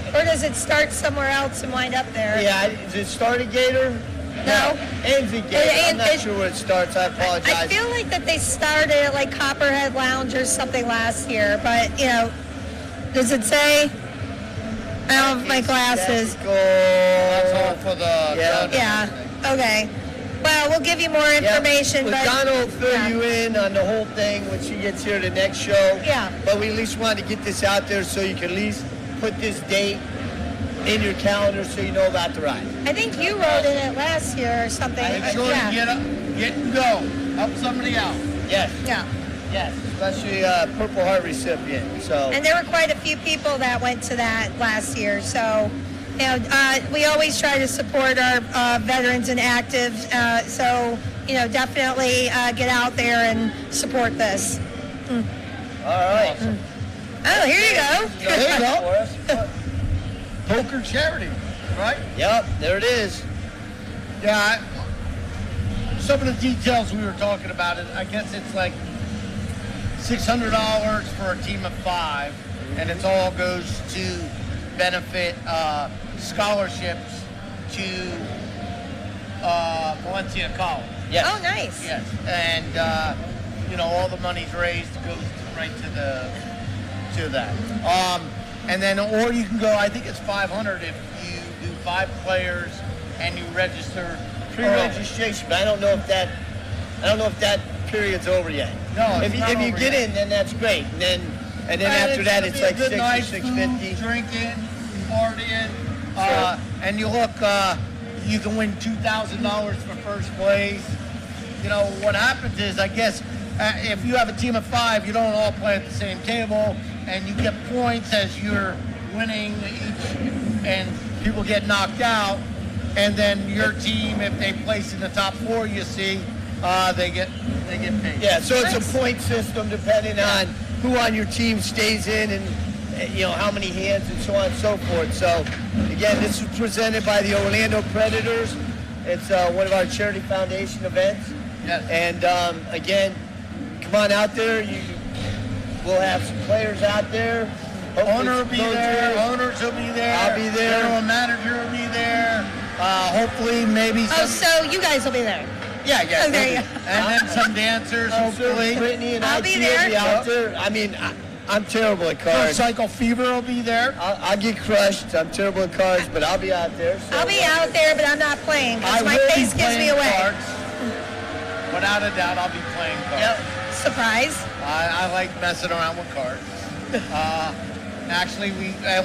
[SPEAKER 1] Or does it start somewhere else and wind up there?
[SPEAKER 15] Yeah, does it start at Gator?
[SPEAKER 1] No.
[SPEAKER 15] Ends at Gator. I'm not sure where it starts. I apologize.
[SPEAKER 1] I feel like that they started at like Copperhead Lounge or something last year, but does it say? I don't have my glasses.
[SPEAKER 2] That's all for the...
[SPEAKER 1] Yeah. Okay. Well, we'll give you more information.
[SPEAKER 15] But Donna will fill you in on the whole thing when she gets here the next show.
[SPEAKER 1] Yeah.
[SPEAKER 15] But we at least wanted to get this out there so you can at least put this date in your calendar so you know about the ride.
[SPEAKER 1] I think you rode in it last year or something.
[SPEAKER 2] Make sure to get and go. Help somebody out.
[SPEAKER 15] Yes.
[SPEAKER 1] Yeah.
[SPEAKER 15] Yes, especially Purple Heart recipient. So.
[SPEAKER 1] And there were quite a few people that went to that last year. So, we always try to support our veterans and actives. So, definitely get out there and support this.
[SPEAKER 15] All right.
[SPEAKER 2] Awesome.
[SPEAKER 1] Oh, here you go.
[SPEAKER 2] There you go. Poker charity, right?
[SPEAKER 15] Yep, there it is.
[SPEAKER 2] Yeah. Some of the details we were talking about, I guess it's like $600 for a team of 5, and it all goes to benefit scholarships to Valencia College.
[SPEAKER 15] Yes.
[SPEAKER 1] Oh, nice.
[SPEAKER 2] Yes, and all the money's raised goes right to that. And then, or you can go. I think it's $500 if you do 5 players and you register.
[SPEAKER 15] Pre-registration, but I don't know if that period's over yet.
[SPEAKER 2] No,
[SPEAKER 15] if you get in, then that's great. And then after that, it's like $6 or $650.
[SPEAKER 2] Drinking, partying, and you look. You can win $2,000 for first place. What happens is, I guess, if you have a team of 5, you don't all play at the same table, and you get points as you're winning each, and people get knocked out. And then your team, if they place in the top 4, you see, they get paid.
[SPEAKER 15] Yeah, so it's a point system depending on who on your team stays in and how many hands and so on and so forth. So again, this is presented by the Orlando Predators. It's one of our charity foundation events.
[SPEAKER 2] Yes.
[SPEAKER 15] And again, come on out there. We'll have some players out there.
[SPEAKER 2] Owner will be there. Owners will be there.
[SPEAKER 15] I'll be there.
[SPEAKER 2] General manager will be there. Hopefully, maybe.
[SPEAKER 1] So you guys will be there.
[SPEAKER 2] Yeah.
[SPEAKER 1] Oh, there you go.
[SPEAKER 2] And then some dancers, hopefully.
[SPEAKER 15] Brittany and
[SPEAKER 1] I'll
[SPEAKER 15] IT
[SPEAKER 1] be there.
[SPEAKER 15] will be out there. I mean, I'm terrible at cards.
[SPEAKER 2] Cycle Fever will be there.
[SPEAKER 15] I'll get crushed. I'm terrible at cards, but I'll be out there. So
[SPEAKER 1] I'll be out there, but I'm not playing because my face gives me away.
[SPEAKER 2] Cards. Without a doubt, I'll be playing cards.
[SPEAKER 15] Yep.
[SPEAKER 1] Surprise.
[SPEAKER 2] I like messing around with cards. Actually,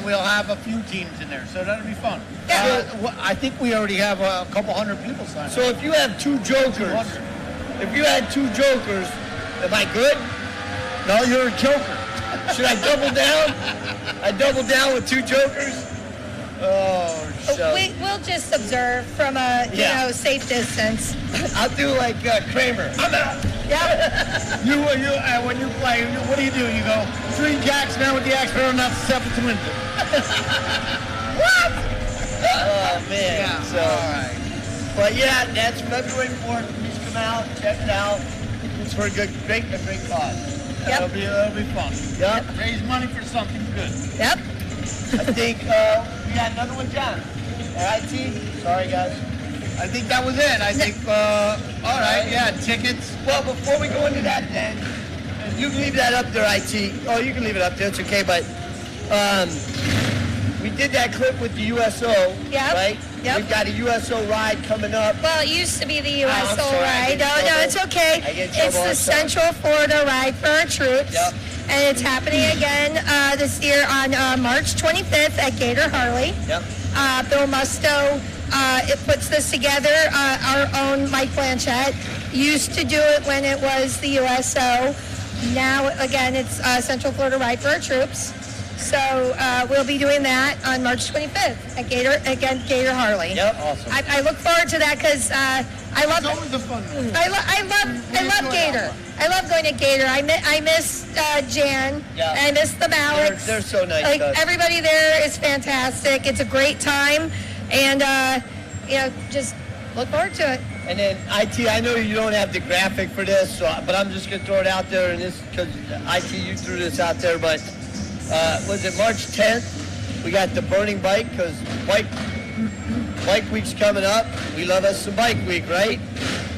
[SPEAKER 2] we'll have a few teams in there, so that'll be fun.
[SPEAKER 1] Yeah.
[SPEAKER 2] I think we already have a couple hundred people signed up.
[SPEAKER 15] So if you have two jokers, if you had two jokers, am I good?
[SPEAKER 2] No, you're a joker.
[SPEAKER 15] Should I double down? I double down with two jokers? Oh, so.
[SPEAKER 1] We'll just observe from a safe distance.
[SPEAKER 15] I'll do like Kramer. I'm out.
[SPEAKER 1] Yeah.
[SPEAKER 2] When you play, what do? You go 3 jacks now with the axe thrown out the 7th window.
[SPEAKER 15] What? Oh man.
[SPEAKER 2] Yeah.
[SPEAKER 15] So,
[SPEAKER 2] all right.
[SPEAKER 15] But yeah, that's February 4th. Please come out, check it out. It's for a great cause.
[SPEAKER 1] Yep.
[SPEAKER 2] It'll be fun.
[SPEAKER 15] Yep.
[SPEAKER 2] Raise money for something good.
[SPEAKER 1] Yep.
[SPEAKER 15] I think we got another one, John. IT. Sorry, guys.
[SPEAKER 2] I think that was it. I think, all right, yeah, tickets.
[SPEAKER 15] Well, before we go into that, then, you can leave that up there, IT. Oh, you can leave it up there. It's okay, but we did that clip with the USO, right?
[SPEAKER 1] Yep.
[SPEAKER 15] We've got a USO ride coming up.
[SPEAKER 1] Well, it used to be the USO
[SPEAKER 15] sorry,
[SPEAKER 1] ride. No, it's okay. It's the Central Florida Ride for our troops.
[SPEAKER 15] Yep.
[SPEAKER 1] And it's happening again this year on March 25th at Gator Harley.
[SPEAKER 15] Yep.
[SPEAKER 1] Bill Musto it puts this together. Our own Mike Blanchett used to do it when it was the USO. Now, again, it's Central Florida Ride for our troops. So we'll be doing that on March 25th at Gator Harley.
[SPEAKER 15] Yep, awesome.
[SPEAKER 1] I look forward to that because I love.
[SPEAKER 2] It's always a fun one.
[SPEAKER 1] I love Gator. I love going to Gator. I miss Jan.
[SPEAKER 15] Yeah.
[SPEAKER 1] I miss the Maliks.
[SPEAKER 15] They're so nice.
[SPEAKER 1] Like everybody there is fantastic. It's a great time, and just look forward to it.
[SPEAKER 15] And then IT, I know you don't have the graphic for this, but I'm just gonna throw it out there, and this because IT, you threw this out there, but was it March 10th? We got the burning bike because bike week's coming up. We love us some bike week, right?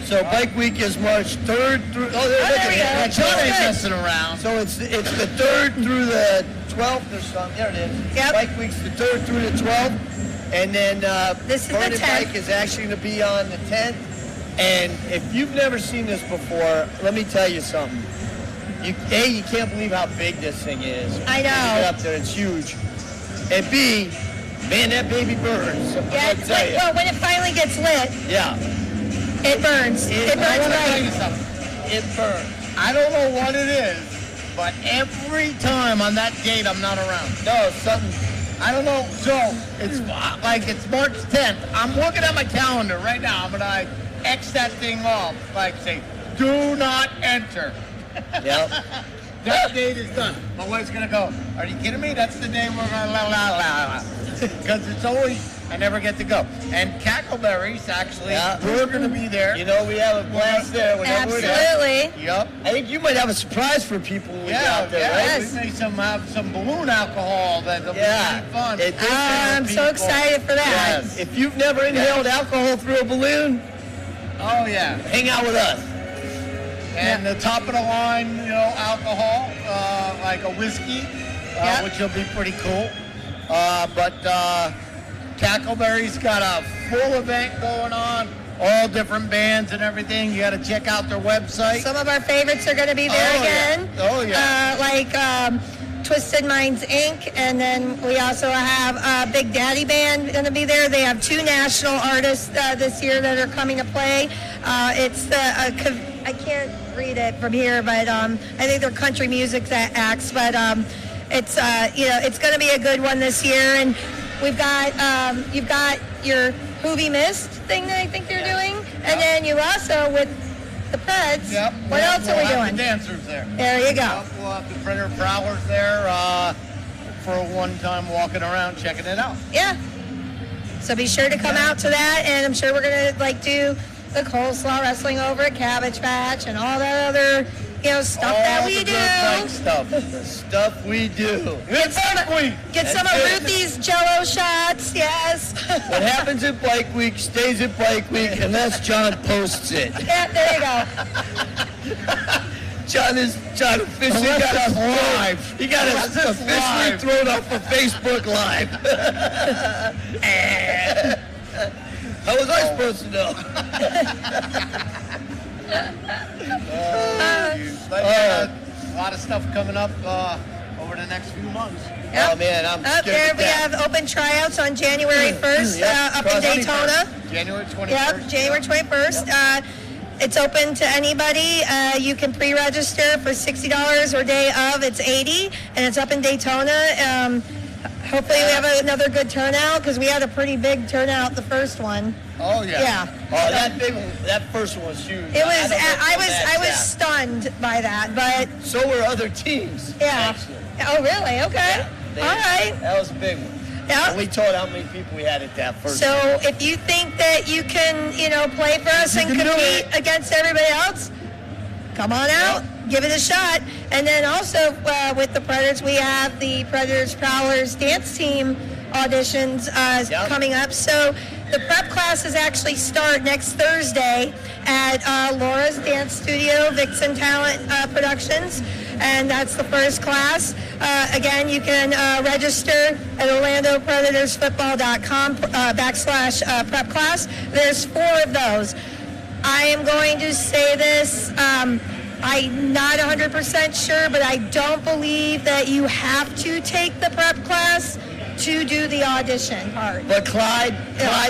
[SPEAKER 15] So bike week is March 3rd through. Oh, there we go.
[SPEAKER 2] John ain't messing around.
[SPEAKER 15] So it's the 3rd through the 12th or something. There it is.
[SPEAKER 1] Yep.
[SPEAKER 15] Bike week's the 3rd through the 12th, and then
[SPEAKER 1] This is the
[SPEAKER 15] burning
[SPEAKER 1] 10th.
[SPEAKER 15] bike is actually going to be on the 10th. And if you've never seen this before, let me tell you something. You can't believe how big this thing is.
[SPEAKER 1] I know.
[SPEAKER 15] When you get up there, it's huge. And B, man, that baby burns.
[SPEAKER 1] Yeah,
[SPEAKER 15] I'll tell you.
[SPEAKER 1] well, when it finally gets lit,
[SPEAKER 15] Yeah,
[SPEAKER 1] it burns. It
[SPEAKER 2] I
[SPEAKER 1] burns
[SPEAKER 2] want to tell you
[SPEAKER 1] right.
[SPEAKER 2] something.
[SPEAKER 15] it burns.
[SPEAKER 2] I don't know what it is, but every time on that date, I'm not around.
[SPEAKER 15] No, something.
[SPEAKER 2] I don't know. So it's like it's March 10th. I'm looking at my calendar right now. I'm gonna X that thing off. Like say, do not enter.
[SPEAKER 15] Yep.
[SPEAKER 2] That date is done. My wife's gonna go. Are you kidding me? That's the day we're gonna la. Because it's always I never get to go. And Cackleberries actually, we're gonna be there.
[SPEAKER 15] You know, we have a blast there whenever we're there.
[SPEAKER 1] Absolutely.
[SPEAKER 2] Yep.
[SPEAKER 15] I think you might have a surprise for people when we get out there, right?
[SPEAKER 1] Yes.
[SPEAKER 2] We may have some balloon alcohol that'll be pretty fun.
[SPEAKER 1] I'm so excited for that.
[SPEAKER 2] Yes.
[SPEAKER 15] If you've never inhaled alcohol through a balloon,
[SPEAKER 2] Oh yeah.
[SPEAKER 15] hang out with us.
[SPEAKER 2] And the top of the line, alcohol, like a whiskey, which will be pretty cool. But Cackleberry's got a full event going on, all different bands and everything. You got to check out their website.
[SPEAKER 1] Some of our favorites are going to be there again.
[SPEAKER 2] Yeah. Oh yeah.
[SPEAKER 1] Like Twisted Minds Inc. And then we also have Big Daddy Band going to be there. They have 2 national artists this year that are coming to play. It's the I can't read it from here, but I think they're country music acts. But it's it's going to be a good one this year. And we've got you've got your Hoovie Mist thing that I think they're doing, and then you also with the Preds.
[SPEAKER 2] Yep.
[SPEAKER 1] What else are we
[SPEAKER 2] have
[SPEAKER 1] doing?
[SPEAKER 2] The dancers there.
[SPEAKER 1] There you go.
[SPEAKER 2] We'll have the Printer Prowlers there for one time walking around checking it out.
[SPEAKER 1] Yeah. So be sure to come out to that, and I'm sure we're gonna do the coleslaw wrestling over at Cabbage Patch and all that other stuff
[SPEAKER 15] all
[SPEAKER 1] that we
[SPEAKER 15] the
[SPEAKER 1] do.
[SPEAKER 15] good bike stuff. The stuff we do.
[SPEAKER 1] Get some of Ruthie's Jello shots, yes.
[SPEAKER 15] What happens at Bike Week stays at Bike Week unless John posts it.
[SPEAKER 1] Yeah, there you go.
[SPEAKER 15] John officially got us live. He got us officially thrown off of Facebook Live. How was I supposed to know?
[SPEAKER 2] A lot of stuff coming up over the next few months.
[SPEAKER 1] Yep.
[SPEAKER 15] Oh man, I'm
[SPEAKER 1] Up
[SPEAKER 15] scared
[SPEAKER 1] there
[SPEAKER 15] to
[SPEAKER 1] we
[SPEAKER 15] death.
[SPEAKER 1] have open tryouts on January 1st up in Daytona.
[SPEAKER 2] January 21st.
[SPEAKER 1] Yep, January 21st. It's open to anybody. You can pre-register for $60 or day of. It's $80, and it's up in Daytona. Hopefully we have another good turnout because we had a pretty big turnout the first one.
[SPEAKER 2] Oh yeah.
[SPEAKER 1] Yeah.
[SPEAKER 15] Oh, that big one, that first one was huge.
[SPEAKER 1] It was. I was stunned by that, but
[SPEAKER 15] so were other teams.
[SPEAKER 1] Yeah.
[SPEAKER 15] Actually.
[SPEAKER 1] Oh really? Okay. All right.
[SPEAKER 15] That was a big one.
[SPEAKER 1] Yeah.
[SPEAKER 15] And we told how many people we had at that first.
[SPEAKER 1] So if you think that you can, play for us and compete against everybody else, come on out, give it a shot. And then also with the Predators, we have the Predators Prowlers dance team auditions coming up. So the prep classes actually start next Thursday at Laura's Dance Studio, Vixen Talent Productions. And that's the first class. Again, you can register at OrlandoPredatorsFootball.com /prep class. There's 4 of those. I am going to say this. I'm not 100% sure, but I don't believe that you have to take the prep class to do the audition part.
[SPEAKER 15] But Clyde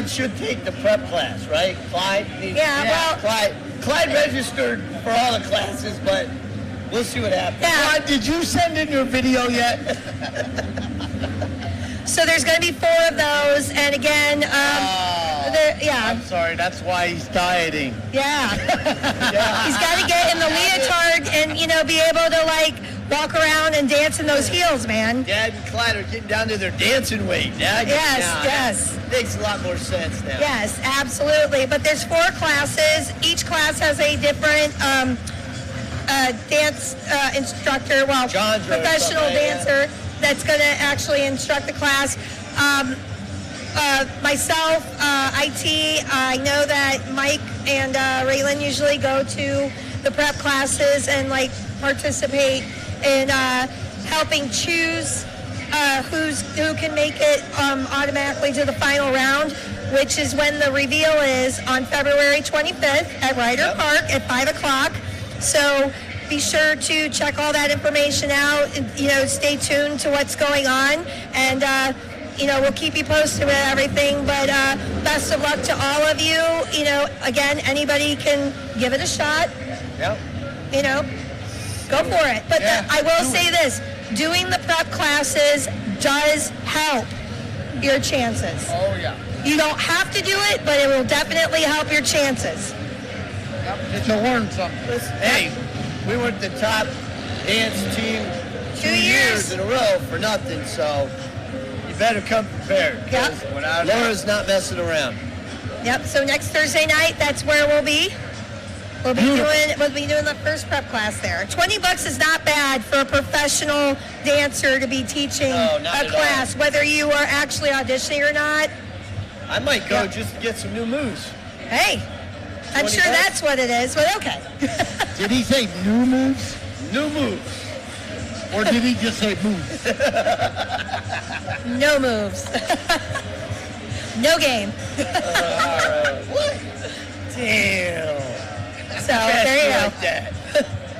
[SPEAKER 15] should take the prep class, right? Clyde needs Clyde registered for all the classes, but we'll see what happens.
[SPEAKER 1] Yeah.
[SPEAKER 2] Clyde, did you send in your video yet?
[SPEAKER 1] So there's going to be 4 of those, and again,
[SPEAKER 2] I'm sorry, that's why he's dieting.
[SPEAKER 1] Yeah. He's got to get in the leotard and, be able to, walk around and dance in those heels, man.
[SPEAKER 15] Dad and Clyde are getting down to their dancing weight.
[SPEAKER 1] Yes.
[SPEAKER 15] Makes a lot more sense now.
[SPEAKER 1] Yes, absolutely. But there's 4 classes. Each class has a different dance instructor, professional dancer that's going to actually instruct the class. Myself, IT, I know that Mike and Raylan usually go to the prep classes and participate in helping choose who can make it automatically to the final round, which is when the reveal is on February 25th at Ryder Park at 5 o'clock. So be sure to check all that information out. Stay tuned to what's going on, and we'll keep you posted with everything. But best of luck to all of you. Again, anybody can give it a shot.
[SPEAKER 15] Yep.
[SPEAKER 1] Go for it. But I will say this: doing the prep classes does help your chances.
[SPEAKER 2] Oh yeah.
[SPEAKER 1] You don't have to do it, but it will definitely help your chances.
[SPEAKER 2] Did you learn something?
[SPEAKER 15] Hey, we were the top dance team 2 years in a row for nothing, so you better come prepared.
[SPEAKER 1] Yep.
[SPEAKER 15] Laura's not messing around.
[SPEAKER 1] Yep. So next Thursday night, that's where we'll be. We'll be doing the first prep class there. $20 is not bad for a professional dancer to be teaching a class, whether you are actually auditioning or not.
[SPEAKER 15] I might go just to get some new moves.
[SPEAKER 1] Hey, I'm sure that's what it is, but okay.
[SPEAKER 2] Did he say new moves?
[SPEAKER 15] New moves.
[SPEAKER 2] Or did he just say moves?
[SPEAKER 1] No moves. No game.
[SPEAKER 15] All right. What? Damn.
[SPEAKER 1] So there you go.
[SPEAKER 15] Like that.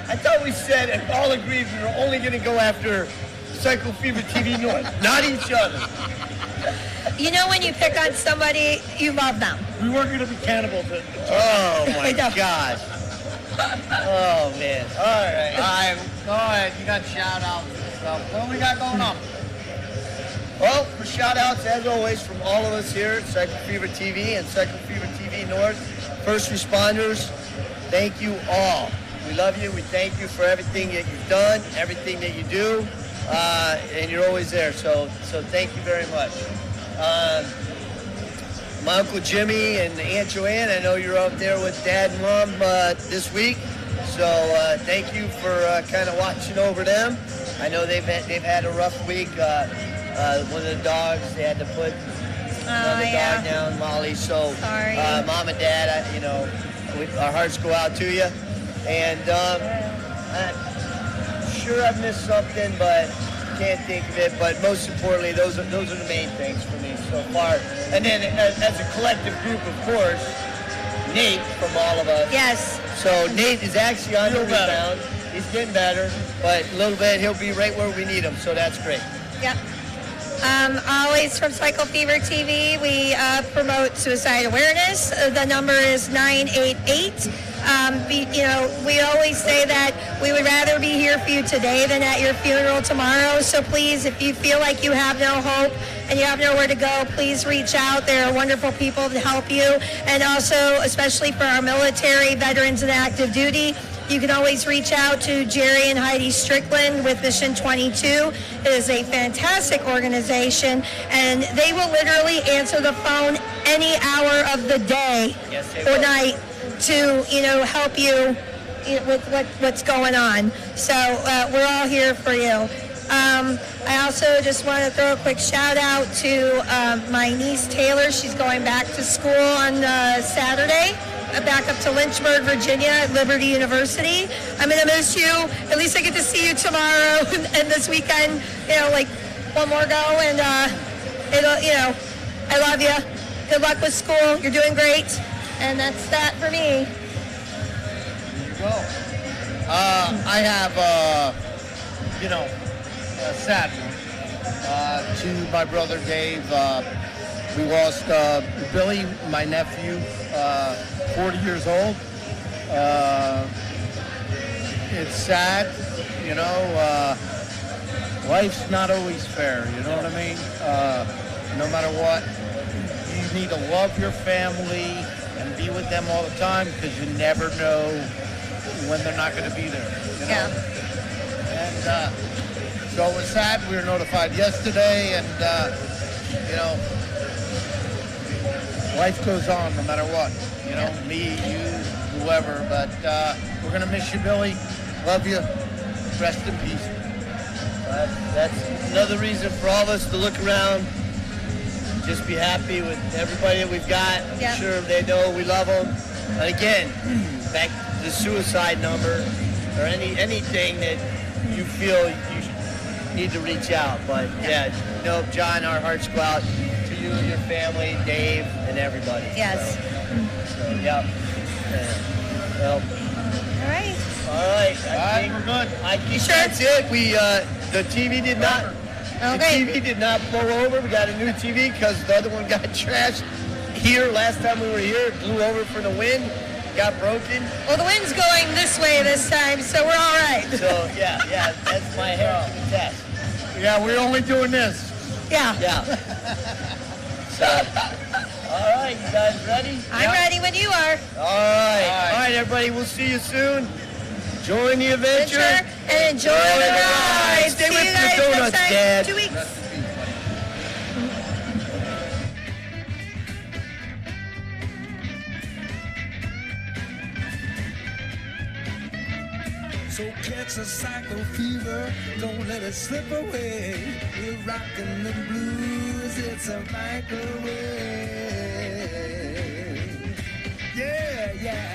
[SPEAKER 15] I thought we said and all agreed we were only going to go after Cycle Fever TV North, not each other.
[SPEAKER 1] When you pick on somebody, you love them.
[SPEAKER 2] We weren't going to be cannibals.
[SPEAKER 15] Oh my gosh. Oh man. All right.
[SPEAKER 2] Go ahead. You got shout outs and stuff. What do we got going on?
[SPEAKER 15] Well, for shout outs, as always, from all of us here at Cycle Fever TV and Cycle Fever TV North, first responders, thank you all. We love you. We thank you for everything that you've done, everything that you do, and you're always there. So thank you very much. My Uncle Jimmy and Aunt Joanne, I know you're out there with Dad and Mom this week. So thank you for kind of watching over them. I know they've had a rough week. One of the dogs, they had to put another dog down, Molly. So Mom and Dad, our hearts go out to you. And I'm sure I've missed something, but can't think of it. But most importantly, those are the main things for me so far. And then as a collective group, of course, Nate from all of us.
[SPEAKER 1] Yes.
[SPEAKER 15] So Nate is actually on the rebound. He's getting better, but a little bit, he'll be right where we need him. So that's great.
[SPEAKER 1] Yep. Always from Cycle Fever TV, we promote suicide awareness. The number is 988. We always say that we would rather be here for you today than at your funeral tomorrow. So please, if you feel like you have no hope and you have nowhere to go, please reach out. There are wonderful people to help you. And also, especially for our military, veterans, and active duty, you can always reach out to Jerry and Heidi Strickland with Mission 22. It is a fantastic organization, and they will literally answer the phone any hour of the day or night to, help you with what's going on. So we're all here for you. I also just want to throw a quick shout out to my niece Taylor. She's going back to school on Saturday. Back up to Lynchburg, Virginia at Liberty University. I'm going to miss you. At least I get to see you tomorrow and this weekend, one more go. And, I love you. Good luck with school. You're doing great. And that's that for me.
[SPEAKER 14] There you go. I have, a sad one. To my brother Dave. We lost Billy, my nephew, 40 years old. It's sad, life's not always fair, you know what I mean? No matter what, you need to love your family and be with them all the time because you never know when they're not going to be there.
[SPEAKER 1] Yeah.
[SPEAKER 14] And so it was sad. We were notified yesterday, and, life goes on no matter what, me, you, whoever, but we're going to miss you, Billy. Love you. Rest in peace.
[SPEAKER 15] That's another reason for all of us to look around, just be happy with everybody that we've got.
[SPEAKER 1] Yeah.
[SPEAKER 15] I'm sure they know we love them. And again, back to the suicide number or anything that you feel you need to reach out. But John, our hearts go out to you and your family, Dave, and everybody.
[SPEAKER 1] Yes.
[SPEAKER 15] So yep. Well.
[SPEAKER 1] All right.
[SPEAKER 15] All right. I think
[SPEAKER 14] we're good.
[SPEAKER 15] I think that's it. We the TV did not.
[SPEAKER 1] Okay.
[SPEAKER 15] The TV did not blow over. We got a new TV because the other one got trashed here last time we were here. It blew over for the wind. Got broken.
[SPEAKER 1] Well, the wind's going this way this time, so we're all right.
[SPEAKER 15] So yeah, that's my hair to the test.
[SPEAKER 14] Yeah, we're only doing this.
[SPEAKER 1] Yeah.
[SPEAKER 15] Yeah. So, all right, you guys ready?
[SPEAKER 1] I'm ready when you are.
[SPEAKER 15] All right, everybody. We'll see you soon. Join the adventure
[SPEAKER 1] and enjoy the ride.
[SPEAKER 15] Stay
[SPEAKER 1] See
[SPEAKER 15] with
[SPEAKER 1] you
[SPEAKER 15] the
[SPEAKER 1] guys
[SPEAKER 15] donuts,
[SPEAKER 1] next time.
[SPEAKER 15] Dad.
[SPEAKER 1] 2 weeks.
[SPEAKER 16] So catch a cycle fever, don't let it slip away. We're rockin' the blues, it's a microwave. Yeah, yeah.